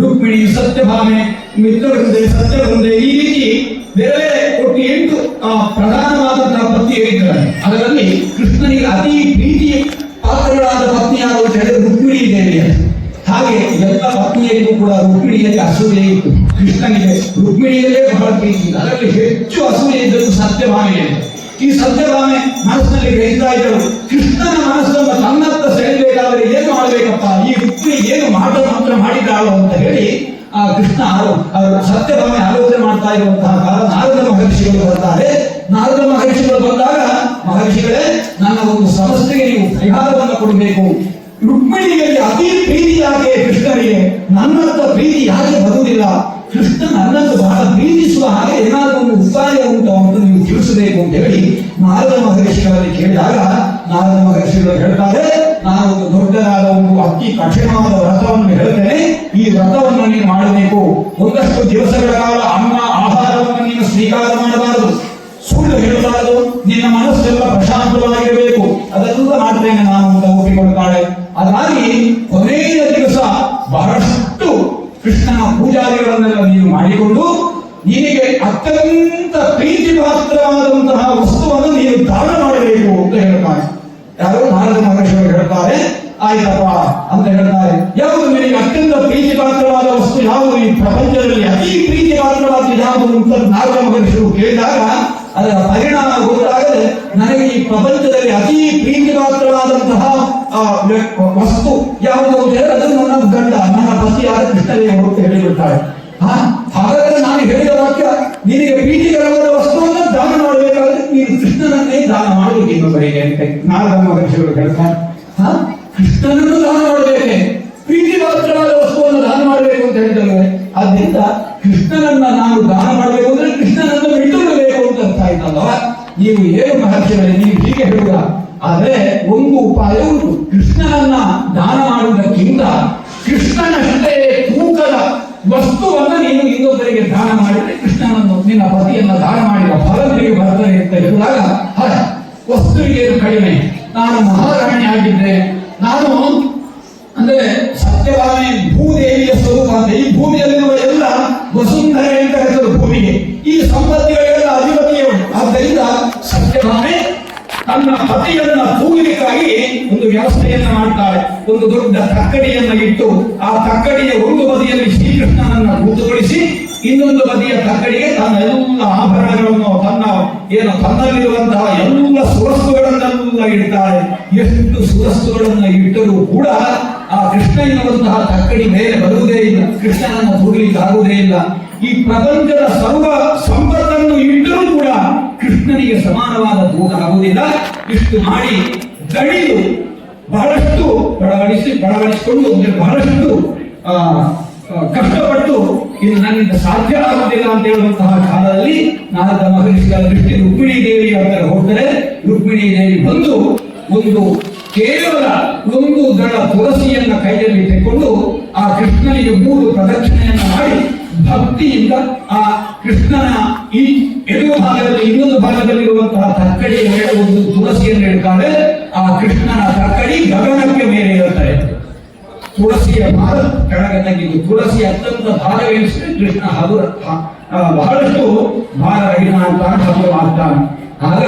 [SPEAKER 1] ರುಕ್ಮಿಣಿ, ಸತ್ಯಭಾಮೆ, ಮಿತ್ರವೃಂದೆ, ಸತ್ಯವೃಂದೆ, ಈ ರೀತಿ ಬೇರೆ ಒಟ್ಟು 8 ಪ್ರಧಾನವಾದಂತಹ ಪತ್ನಿಯರಿದ್ದಾರೆ. ಅದರಲ್ಲಿ ಕೃಷ್ಣನಿಗೆ ಅತಿ ಪ್ರೀತಿ ಪಾತ್ರಗಳಾದ ಪತ್ನಿ ಯಾರು ಅಂತ ಹೇಳಿದ್ರೆ ರುಕ್ಮಿಣಿ ದೇವಿಯ. ಹಾಗೆ ಎಲ್ಲ ಪತ್ನಿಯರಿಗೂ ಕೂಡ ರುಕ್ಮಿಣಿಯಲ್ಲಿ ಅಸೂಯೆ ಇತ್ತು. ಕೃಷ್ಣನಿಗೆ ರುಕ್ಮಿಣಿಯಲ್ಲೇ ಬಹಳ ಪ್ರೀತಿ. ಅದರಲ್ಲಿ ಹೆಚ್ಚು ಅಸೂಯೆ ಇದ್ದದ್ದು ಸತ್ಯಭಾಮೆಯಲ್ಲಿ. ಈ ಸತ್ಯಭಾಮೆ ಮನಸ್ಸಿನಲ್ಲಿ ಗ್ರಹಿಸ್ತಾ ಇದ್ದರು, ಕೃಷ್ಣನ ಮನಸ್ಸನ್ನು ತನ್ನತ್ತ ಸೆಳೆಯಬೇಕಾದ್ರೆ ಏನು ಮಾಡಬೇಕಪ್ಪ, ಈ ರುಕ್ಮಿಣಿ ಏನು ಮಾತ್ರ ಮಾಡಿದ್ದಾಳು ಅಂತ ಹೇಳಿ ಆ ಕೃಷ್ಣ ಸತ್ಯಭಾಮೆ ಆಲೋಚನೆ ಮಾಡ್ತಾ ಇರುವಂತಹ ಕಾಲ ನಾರದ ಮಹರ್ಷಿಗಳು ಬರ್ತಾರೆ. ನಾರದ ಮಹರ್ಷಿಗಳು ಬಂದಾಗ, ಮಹರ್ಷಿಗಳೇ ನನ್ನ ಒಂದು ಸಮಸ್ಯೆಗೆ ನೀವು ಪರಿಹಾರವನ್ನು ಕೊಡಬೇಕು. ರುಕ್ಮಿಣಿಯಲ್ಲಿ ಅತಿ ಪ್ರೀತಿ ಯಾಕೆ ಕೃಷ್ಣನಿಗೆ, ನನ್ನಂತ ಪ್ರೀತಿ ಯಾಕೆ ಬರುವುದಿಲ್ಲ, ಕೃಷ್ಣ ನನ್ನನ್ನು ಬಹಳ ಪ್ರೀತಿಸುವ ಹಾಗೆ ಏನಾದರೂ ಒಂದು ಉಪಾಯ ಉಂಟು ಅಂತ ನೀವು ತಿಳಿಸಬೇಕು ಅಂತ ಹೇಳಿ ನಾರದ ಮಹರ್ಷಿಗಳಲ್ಲಿ ಕೇಳಿದಾಗ ನಾರದ ಮಹರ್ಷಿಗಳು ಹೇಳ್ತಾರೆ, ನಾನು ಒಂದು ದೊಡ್ಡದಾದ ಒಂದು ಅತಿ ಕಠಿಣವಾದ ವ್ರತವನ್ನು ಹೇಳ್ತೇನೆ, ಈ ವ್ರತವನ್ನು ನೀನು ಮಾಡಬೇಕು. ಒಂದಷ್ಟು ದಿವಸಗಳ ಕಾಲ ಅನ್ನ ಆಹಾರವನ್ನು ನೀನು ಸ್ವೀಕಾರ ಮಾಡಬಾರದು, ಸುಳ್ಳು ಹೇಳಬಾರದು, ನಿನ್ನ ಮನಸ್ಸೆಲ್ಲ ಪ್ರಶಾಂತವಾಗಿರಬೇಕು. ಅದೆಲ್ಲ ಮಾಡ್ತೇನೆ ನಾನು ಅಂತ ಒಪ್ಪಿಕೊಳ್ತಾಳೆ. ಅದಾಗಿ ಕೊನೆಯ ದಿವಸ ಬಹಳಷ್ಟು ಕೃಷ್ಣನ ಪೂಜಾರಿಗಳನ್ನೆಲ್ಲ ನೀನು ಮಾಡಿಕೊಂಡು ನಿನಗೆ ಅತ್ಯಂತ ಪ್ರೀತಿ ಪಾತ್ರವಾದಂತಹ ವಸ್ತುವನ್ನು ನೀನು ದಾನ ಮಾಡಬೇಕು ಅಂತ ಹೇಳ್ತಾರೆ. ಯಾರು? ನಾರದ ಮಹರ್ಷಿಗಳು ಹೇಳ್ತಾರೆ. ಆಯ್ತಪ್ಪ ಅಂತ ಹೇಳ್ತಾರೆ. ಯಾವುದು ನಿನಗೆ ಅತ್ಯಂತ ಪ್ರೀತಿ ಪಾತ್ರವಾದ ವಸ್ತು ಯಾವುದು, ಈ ಪ್ರಪಂಚದಲ್ಲಿ ಅತಿ ಪ್ರೀತಿ ಪಾತ್ರವಾದ ಯಾವುದು ಅಂತ ನಾರದ ಮಹರ್ಷಿಗಳು ಕೇಳಿದಾಗ ಅದರ ಪರಿಣಾಮ ಗೊತ್ತಾಗದೆ, ನನಗೆ ಈ ಪ್ರಪಂಚದಲ್ಲಿ ಅತಿ ಪ್ರೀತಿ ಪಾತ್ರವಾದಂತಹ ವಸ್ತು ಯಾವುದು ಅಂತ ಹೇಳಿ ಅದು ನನ್ನ ಗಂಡ, ನನ್ನ ಪತಿಯಾದ ಕೃಷ್ಣದೇವರು ಅಂತ ಹೇಳಿಬಿಡ್ತಾಳೆ. ಹಾಗಾದ್ರೆ ನಾನು ಹೇಳಿದ ವಾಕ್ಯ, ನಿನಗೆ ಪ್ರೀತಿಕರವಾದ ವಸ್ತುವನ್ನು ದಾನ ಮಾಡಬೇಕಾದ್ರೆ ನೀನು ಕೃಷ್ಣನನ್ನೇ ದಾನ ಮಾಡಬೇಕು ಇನ್ನೊಬ್ಬರಿಗೆ ಅಂತ ನಾರದ ಮಹರ್ಷಿಗಳು ಹೇಳ್ತಾರೆ. ಕೃಷ್ಣನನ್ನು ದಾನ ಮಾಡಬೇಕೆ, ಪ್ರೀತಿ ಪಾತ್ರವಾದ ವಸ್ತುವನ್ನು ದಾನ ಮಾಡಬೇಕು ಅಂತ ಹೇಳಿದಲ್ವೇ. ಆದ್ದರಿಂದ ಕೃಷ್ಣನನ್ನ ನಾವು ದಾನ ಮಾಡಬೇಕು ಅಂದ್ರೆ ಕೃಷ್ಣನನ್ನು ಬಿಟ್ಟುಬಿಡಬೇಕು ಅಂತ ಅರ್ಥ ಆಯ್ತಲ್ವ. ನೀವು ಏನು ಮಹರ್ಷಿಗಳೇ, ನೀವು ಹೀಗೆ ಹೇಳುವ, ಆದ್ರೆ ಒಂದು ಉಪಾಯ ಉಂಟು. ಕೃಷ್ಣನನ್ನ ದಾನ ಮಾಡುವುದಕ್ಕಿಂತ ಕೃಷ್ಣನಷ್ಟೇ ತೂಕದ ವಸ್ತುವನ್ನು ನೀನು ಇನ್ನೊಬ್ಬರಿಗೆ ದಾನ ಮಾಡಿದ್ರೆ ಕೃಷ್ಣನನ್ನು ನಿನ್ನ ಪತಿಯನ್ನು ದಾನ ಮಾಡಿದ ಫಲ ನಿನಗೆ ಬರ್ತದೆ ಅಂತ ಹೇಳಿದಾಗ ವಸ್ತುವಿಗೆ ಕಡಿಮೆ, ನಾನು ಮಹಾರಾಣಿ ಆಗಿದ್ದೆ, ನಾನು ಅಂದ್ರೆ ಸತ್ಯಭಾಮೆ ಭೂದೇವಿಯ ಸ್ವರೂಪ ಅಂತ, ಈ ಭೂಮಿಯಲ್ಲಿರುವ ಎಲ್ಲ ವಸುಂಧರೆ ಅಂತ ಹೆಸರು ಭೂಮಿಗೆ, ಈ ಸಂಪತ್ತಿಗಳಿಗೆಲ್ಲ ಅಧಿಪತಿಯೇ. ಆದ್ದರಿಂದ ಸತ್ಯಭಾಮೆ ತನ್ನ ಪತಿಯನ್ನ ತೂಗಲಿಕ್ಕಾಗಿ ಒಂದು ವ್ಯವಸ್ಥೆಯನ್ನ ಮಾಡ್ತಾಳೆ. ಒಂದು ದೊಡ್ಡ ತಕ್ಕಡಿಯನ್ನ ಇಟ್ಟು ಆ ತಕ್ಕಡಿಯ ಒಂದು ಬದಿಯಲ್ಲಿ ಶ್ರೀಕೃಷ್ಣನನ್ನ ಕೂತುಗೊಳಿಸಿ ಇನ್ನೊಂದು ಬದಿಯ ತಕ್ಕಡಿಗೆ ತನ್ನ ಎಲ್ಲ ಆಭರಣಗಳನ್ನು ತನ್ನಲ್ಲಿರುವಂತಹ ಎಲ್ಲ ಸುರಸ್ತುಗಳನ್ನೆಲ್ಲ ಇಡ್ತಾಳೆ. ಎಷ್ಟು ಸುರಸ್ತುಗಳನ್ನ ಇಟ್ಟರೂ ಕೂಡ ಆ ಕೃಷ್ಣ ಎನ್ನುವಂತಹ ತಕ್ಕಡಿ ಮೇಲೆ ಬರುವುದೇ ಇಲ್ಲ, ಕೃಷ್ಣನನ್ನು ತೂಗಲಿಕ್ಕೆ ಆಗುವುದೇ ಇಲ್ಲ. ಈ ಪ್ರಪಂಚದ ಸರ್ವ ಸಂಪತ್ತನ್ನು ಇಟ್ಟರೂ ಕೂಡ ಕೃಷ್ಣನಿಗೆ ಸಮಾನವಾದ ತೂಕ ಆಗುವುದಿಲ್ಲ. ಇಷ್ಟು ಮಾಡಿ ದಣಿದು ಬಹಳಷ್ಟು ಬಡವಡಿಸಿಕೊಂಡು ಬಹಳಷ್ಟು ಕಷ್ಟಪಟ್ಟು ಇದು ನನ್ನಿಂದ ಸಾಧ್ಯ ಆಗುವುದಿಲ್ಲ ಅಂತ ಹೇಳುವಂತಹ ಕಾಲದಲ್ಲಿ ನಾರದ ಮಹರ್ಷಿಗಳ ದೃಷ್ಟಿ ರುಕ್ಮಿಣಿ ದೇವಿ ಹತ್ತಿರ ಹೋಗ್ತಾರೆ. ರುಕ್ಮಿಣಿ ದೇವಿ ಬಂದು ಕೇವಲ ಒಂದು ದಳ ತುಳಸಿಯನ್ನ ಕೈಯಲ್ಲಿ ತೆಗೆದುಕೊಂಡು ಆ ಕೃಷ್ಣನಿಗೆ 3 ಪ್ರದಕ್ಷಿಣೆಯನ್ನ ಮಾಡಿ ಭಕ್ತಿಯಿಂದ ಆ ಕೃಷ್ಣನ ಈ ಎದುರು ಭಾಗದಲ್ಲಿ ಇನ್ನೊಂದು ಭಾಗದಲ್ಲಿರುವಂತಹ ತಕ್ಕಡಿಯ ಮೇಲೆ ಒಂದು ತುಳಸಿಯನ್ನು ಇಡ್ತಾರೆ. ಆ ಕೃಷ್ಣನ ತಕ್ಕಡಿ ಗಗನಕ್ಕೆ ಮೇಲೆ ಇರುತ್ತಾರೆ. ತುಳಸಿಯ ಭಾರ ಕೆಳಗೆ ತಗ್ಗಿದ್ದು, ತುಳಸಿ ಅತ್ಯಂತ ಭಾರವೆನಿಸಿದ್ರೆ ಕೃಷ್ಣ ಬಹಳಷ್ಟು ಭಾರರಹಿತ ಅಂತ ಹಗುರವಾಗ್ತಾನೆ. ಆಗ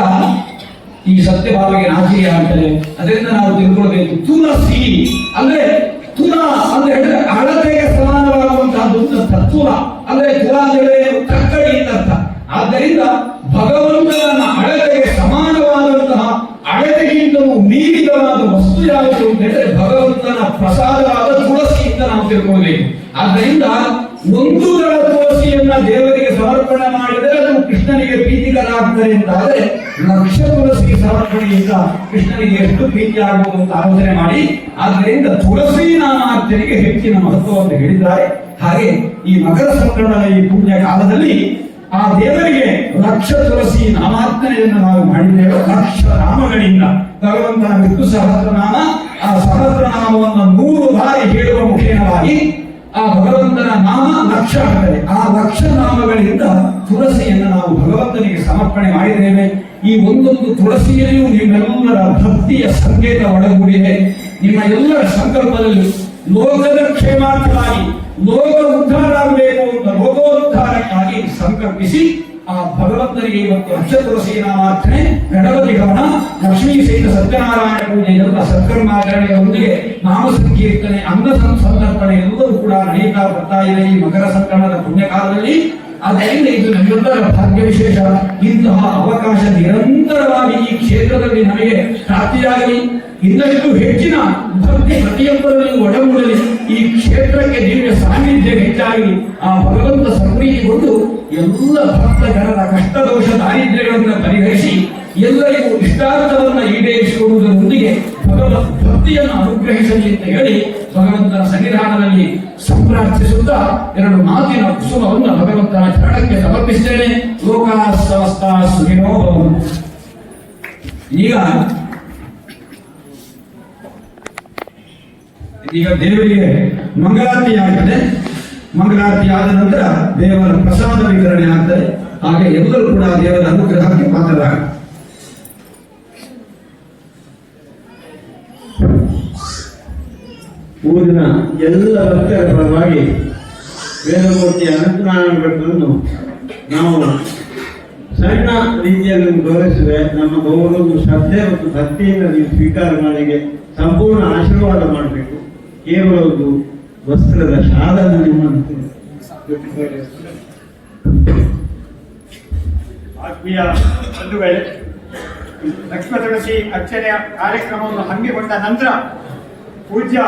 [SPEAKER 1] ಈ ಸತ್ಯಭಾವಗೆ ನಾಚಿಕೆ ಆಗ್ತದೆ. ಅದರಿಂದ ನಾವು ತಿಳ್ಕೊಳ್ಬೇಕು, ತುಳಸಿ ಅಂದ್ರೆ ತುಲ ಅಂದ್ರೆ ಹೇಳಿದ್ರೆ ಅಳತೆಗೆ ಸಮಾನವಾಗುವಂತಹದ್ದು ತುಲ ಅಂದ್ರೆ ತುಲ ಅಂದ್ರೆ ತಕ್ಕಡಿ ಅರ್ಥ. ಆದ್ದರಿಂದ ಭಗವಂತನ ಅಳತೆಗೆ ಸಮಾನವಾದಂತಹ ಅಳತೆಗಿಂತಲೂ ಮೀರಿದವಾದ ವಸ್ತು ಯಾವುದು ಅಂತ ಹೇಳಿದ್ರೆ ಭಗವಂತನ ಪ್ರಸಾದವಾದ ತುಳಸಿ ಅಂತ ನಾವು ತಿಳ್ಕೊಳ್ಬೇಕು. ಆದ್ದರಿಂದ ಒಂದು ದಳ ತುಳಸಿಯನ್ನ ದೇವರಿಗೆ ಸಮರ್ಪಣೆ ಮಾಡಿದರೆ ಅದು ಕೃಷ್ಣನಿಗೆ ಪ್ರೀತಿಕರ ಆಗ್ತದೆ ಅಂತ ಆದ್ರೆ ಲಕ್ಷ ತುಳಸಿ ಸಮರ್ಪಣೆಯಿಂದ ಕೃಷ್ಣನಿಗೆ ಎಷ್ಟು ಪ್ರೀತಿ ಆಗಬಹುದು ಅಂತ ಆಲೋಚನೆ ಮಾಡಿ, ಆದ್ದರಿಂದ ತುಳಸಿ ನಾಮಾರ್ಚನೆಗೆ ಹೆಚ್ಚಿನ ಮಹತ್ವವನ್ನು ಹೇಳಿದ್ದಾರೆ. ಹಾಗೆ ಈ ಮಕರ ಸಂಕ್ರಮಣದ ಈ ಪುಣ್ಯ ಕಾಲದಲ್ಲಿ ಆ ದೇವರಿಗೆ ಲಕ್ಷ ತುಳಸಿ ನಾಮಾರ್ಚನೆಯನ್ನು ನಾವು ಮಾಡಿದ್ದೇವೆ. ಲಕ್ಷ ನಾಮಗಳಿಂದ ಭಗವಂತನ ವಿಷ್ಣು ಸಹಸ್ರನಾಮ, ಆ ಸಹಸ್ರನಾಮವನ್ನು 100 ಬಾರಿ ಹೇಳುವ ಮುಖೇನವಾಗಿ ಆ ಭಗವಂತನ ನಾಮ ಲಕ್ಷ ಆಗ್ತದೆ. ಆ ಲಕ್ಷ ನಾಮಗಳಿಂದ ತುಳಸಿಯನ್ನು ನಾವು ಭಗವಂತನಿಗೆ ಸಮರ್ಪಣೆ ಮಾಡಿದ್ದೇವೆ. ಈ ಒಂದೊಂದು ತುಳಸಿಯಲ್ಲಿಯೂ ನಿಮ್ಮೆಲ್ಲರ ಭಕ್ತಿಯ ಸಂಕೇತ ಒಳಗೂಡಿದೆ. ನಿಮ್ಮ ಎಲ್ಲರ ಸಂಕಲ್ಪದಲ್ಲಿ ಲೋಕದ ಕ್ಷೇಮಾರ್ಥವಾಗಿ ಲೋಕ ಉದ್ಧಾರ ಆಗಬೇಕು ಅಂತ ಲೋಕೋದ್ಧಾರಕ್ಕಾಗಿ ಸಂಕಲ್ಪಿಸಿ ಆ ಭಗವಂತನಿಗೆ ಇವತ್ತು ಲಕ್ಷ ತುಳಸಿ ನಾಮಾರ್ಚನೆ, ಗಣಪತಿ ಗಮನ, ಲಕ್ಷ್ಮೀ ಸಹಿತ ಸತ್ಯನಾರಾಯಣ ಪೂಜೆ ಎಲ್ಲ ಸತ್ಕರ್ಮಾಚರಣೆಗಳೊಂದಿಗೆ ನಾಮ ಸಂಕೀರ್ತನೆ, ಅನ್ನ ಸಂತರ್ಪಣೆ ಎಲ್ಲವೂ ಕೂಡ ನಡೀತಾ ಬರ್ತಾ ಇದೆ ಈ ಮಕರ ಸಂಕ್ರಮಣದ ಪುಣ್ಯಕಾಲದಲ್ಲಿ. ಆದ್ದರಿಂದ ಇದು ನಮ್ಮೆಲ್ಲರ ಭಾಗ್ಯ ವಿಶೇಷ. ಇಂತಹ ಅವಕಾಶ ನಿರಂತರವಾಗಿ ಈ ಕ್ಷೇತ್ರದಲ್ಲಿ ನಮಗೆ ಪ್ರಾಪ್ತಿಯಾಗಲಿ. ಇನ್ನಷ್ಟು ಹೆಚ್ಚಿನ ಭಕ್ತಿ ಪ್ರತಿಯೊಬ್ಬರಲ್ಲಿ ಒಡಗೂಡಲಿ. ಈ ಕ್ಷೇತ್ರಕ್ಕೆ ದಿವ್ಯ ಸಾನ್ನಿಧ್ಯ ಹೆಚ್ಚಾಗಿ ಆ ಭಗವಂತ ಸಂಪ್ರೀತಿಗೊಂಡು ಎಲ್ಲ ಭಕ್ತ ಜನರ ಕಷ್ಟ ದೋಷ ದಾರಿದ್ರ್ಯಗಳನ್ನು ಪರಿಹರಿಸಿ ಎಲ್ಲರಿಗೂ ಇಷ್ಟಾರ್ಥವನ್ನು ಈಡೇರಿಸಿಕೊಳ್ಳುವುದರೊಂದಿಗೆ ಭಕ್ತಿಯನ್ನು ಅನುಗ್ರಹಿಸಲಿ ಅಂತ ಹೇಳಿ ಭಗವಂತನ ಸನ್ನಿಧಾನದಲ್ಲಿ ಸಂಪ್ರಾರ್ಥಿಸುತ್ತಾ 2 ಮಾತಿನ ಕುಸುಮವನ್ನು ಭಗವಂತನ ಚರಣಕ್ಕೆ ಸಮರ್ಪಿಸ್ತೇನೆ. ಲೋಕಾ ಸಮಸ್ತ ಸುಖಿನೋ ಭವಂತು. ಈಗ ದೇವರಿಗೆ ಮಂಗಳಾರತಿ ಆಗ್ತದೆ. ಮಂಗಳಾರತಿ ಆದ ನಂತರ ದೇವರ ಪ್ರಸಾದ ವಿತರಣೆ ಆಗ್ತದೆ. ಹಾಗೆ ಎಲ್ಲರೂ ಕೂಡ ದೇವರ ಅನುಗ್ರಹಕ್ಕೆ ಪಾತ್ರರಾಗ್ತಾರೆ.
[SPEAKER 2] ಊರಿನ ಎಲ್ಲ ಭಕ್ತರ ಪರವಾಗಿ ವೇದಮೂರ್ತಿ ಅನಂತನಾರಾಯಣ ಭಟ್ರನ್ನು ನಾವು ಸಣ್ಣ ರೀತಿಯಲ್ಲಿ ಗೌರವಿಸುವೆ. ನಮ್ಮ ಗೌರವವನ್ನು ಶ್ರದ್ಧೆ ಮತ್ತು ಭಕ್ತಿಯಿಂದ ನೀವು ಸ್ವೀಕಾರ ಮಾಡಿಗೆ ಸಂಪೂರ್ಣ ಆಶೀರ್ವಾದ ಮಾಡಬೇಕು. ಕೇವಲ ಒಂದು ವಸ್ತ್ರದ ಶಾಲನ ನಿಮ್ಮನ್ನು
[SPEAKER 3] ಆತ್ಮೀಯ ಬಂಧುಗಳೇ, ಲಕ್ಷ್ಮೀ ತುಳಸಿ ಅರ್ಚನೆಯ ಕಾರ್ಯಕ್ರಮವನ್ನು ಹಮ್ಮಿಕೊಂಡ ನಂತರ ಪೂಜ್ಯ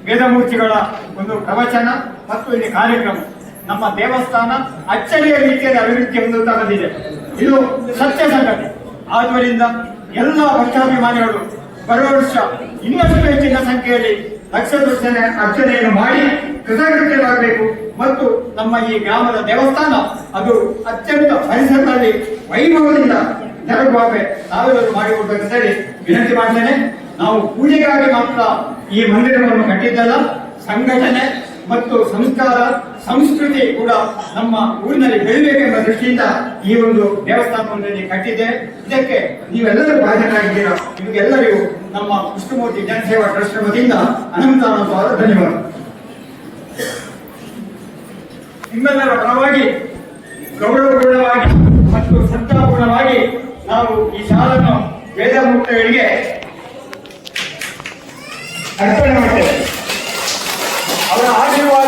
[SPEAKER 3] ವೇದಮೂರ್ತಿಗಳ ಒಂದು ಪ್ರವಚನ ಮತ್ತು ಇಲ್ಲಿ ಕಾರ್ಯಕ್ರಮ ನಮ್ಮ ದೇವಸ್ಥಾನ ಅಚ್ಚರಿಯ ರೀತಿಯಲ್ಲಿ ಅಭಿವೃದ್ಧಿ ಹೊಂದುತ್ತಾ ಬಂದಿದೆ. ಇದು ಸತ್ಯ ಸಂಗತಿ. ಆದ್ದರಿಂದ ಎಲ್ಲ ಭಕ್ತಾಭಿಮಾನಿಗಳು ಬರುವ ವರ್ಷ ಇನ್ನಷ್ಟು ಹೆಚ್ಚಿನ ಸಂಖ್ಯೆಯಲ್ಲಿ ಲಕ್ಷ ಅರ್ಚನೆಯನ್ನು ಮಾಡಿ ಕೃತಜ್ಞತೆಯಾಗಬೇಕು. ಮತ್ತು ನಮ್ಮ ಈ ಗ್ರಾಮದ ದೇವಸ್ಥಾನ ಅದು ಅತ್ಯಂತ ಪರಿಸರದಲ್ಲಿ ವೈಭವದಿಂದ ಜರುಗುವಾಗ ನಾವೆಲ್ಲರೂ ಮಾಡಿಕೊಡ್ಬೇಕಂತ ಹೇಳಿ ವಿನಂತಿ ಮಾಡ್ತೇನೆ. ನಾವು ಪೂಜೆಗಾಗಿ ಮಾತ್ರ ಈ ಮಂದಿರವನ್ನು ಕಟ್ಟಿದ್ದಲ್ಲ, ಸಂಘಟನೆ ಮತ್ತು ಸಂಸ್ಕಾರ ಸಂಸ್ಕೃತಿ ಕೂಡ ನಮ್ಮ ಊರಿನಲ್ಲಿ ಬೆಳಿಬೇಕೆಂಬ ದೃಷ್ಟಿಯಿಂದ ಈ ಒಂದು ದೇವಸ್ಥಾನವನ್ನು ಇಲ್ಲಿ ಕಟ್ಟಿದೆ. ಇದಕ್ಕೆ ನೀವೆಲ್ಲರೂ ಬಾಧ್ಯರಾಗಿದ್ದೀರಾ. ನಿಮಗೆಲ್ಲರಿಗೂ ನಮ್ಮ ವಿಷ್ಣುಮೂರ್ತಿ ಜನಸೇವಾ ಟ್ರಸ್ಟ್ ವತಿಯಿಂದ ಅನಂತಾನಂದವಾದ ಧನ್ಯವಾದ. ನಿಮ್ಮೆಲ್ಲರ ಪರವಾಗಿ ಗೌರವಪೂರ್ಣವಾಗಿ ಮತ್ತು ಶ್ರದ್ಧಾಪೂರ್ಣವಾಗಿ ನಾವು ಈ ಶಾಲನ್ನು ವೇದಮೂರ್ತಿಗಳಿಗೆ ಅರ್ಪಣೆ ಮಾಡ್ತೇವೆ. ಅವರ ಆಶೀರ್ವಾದ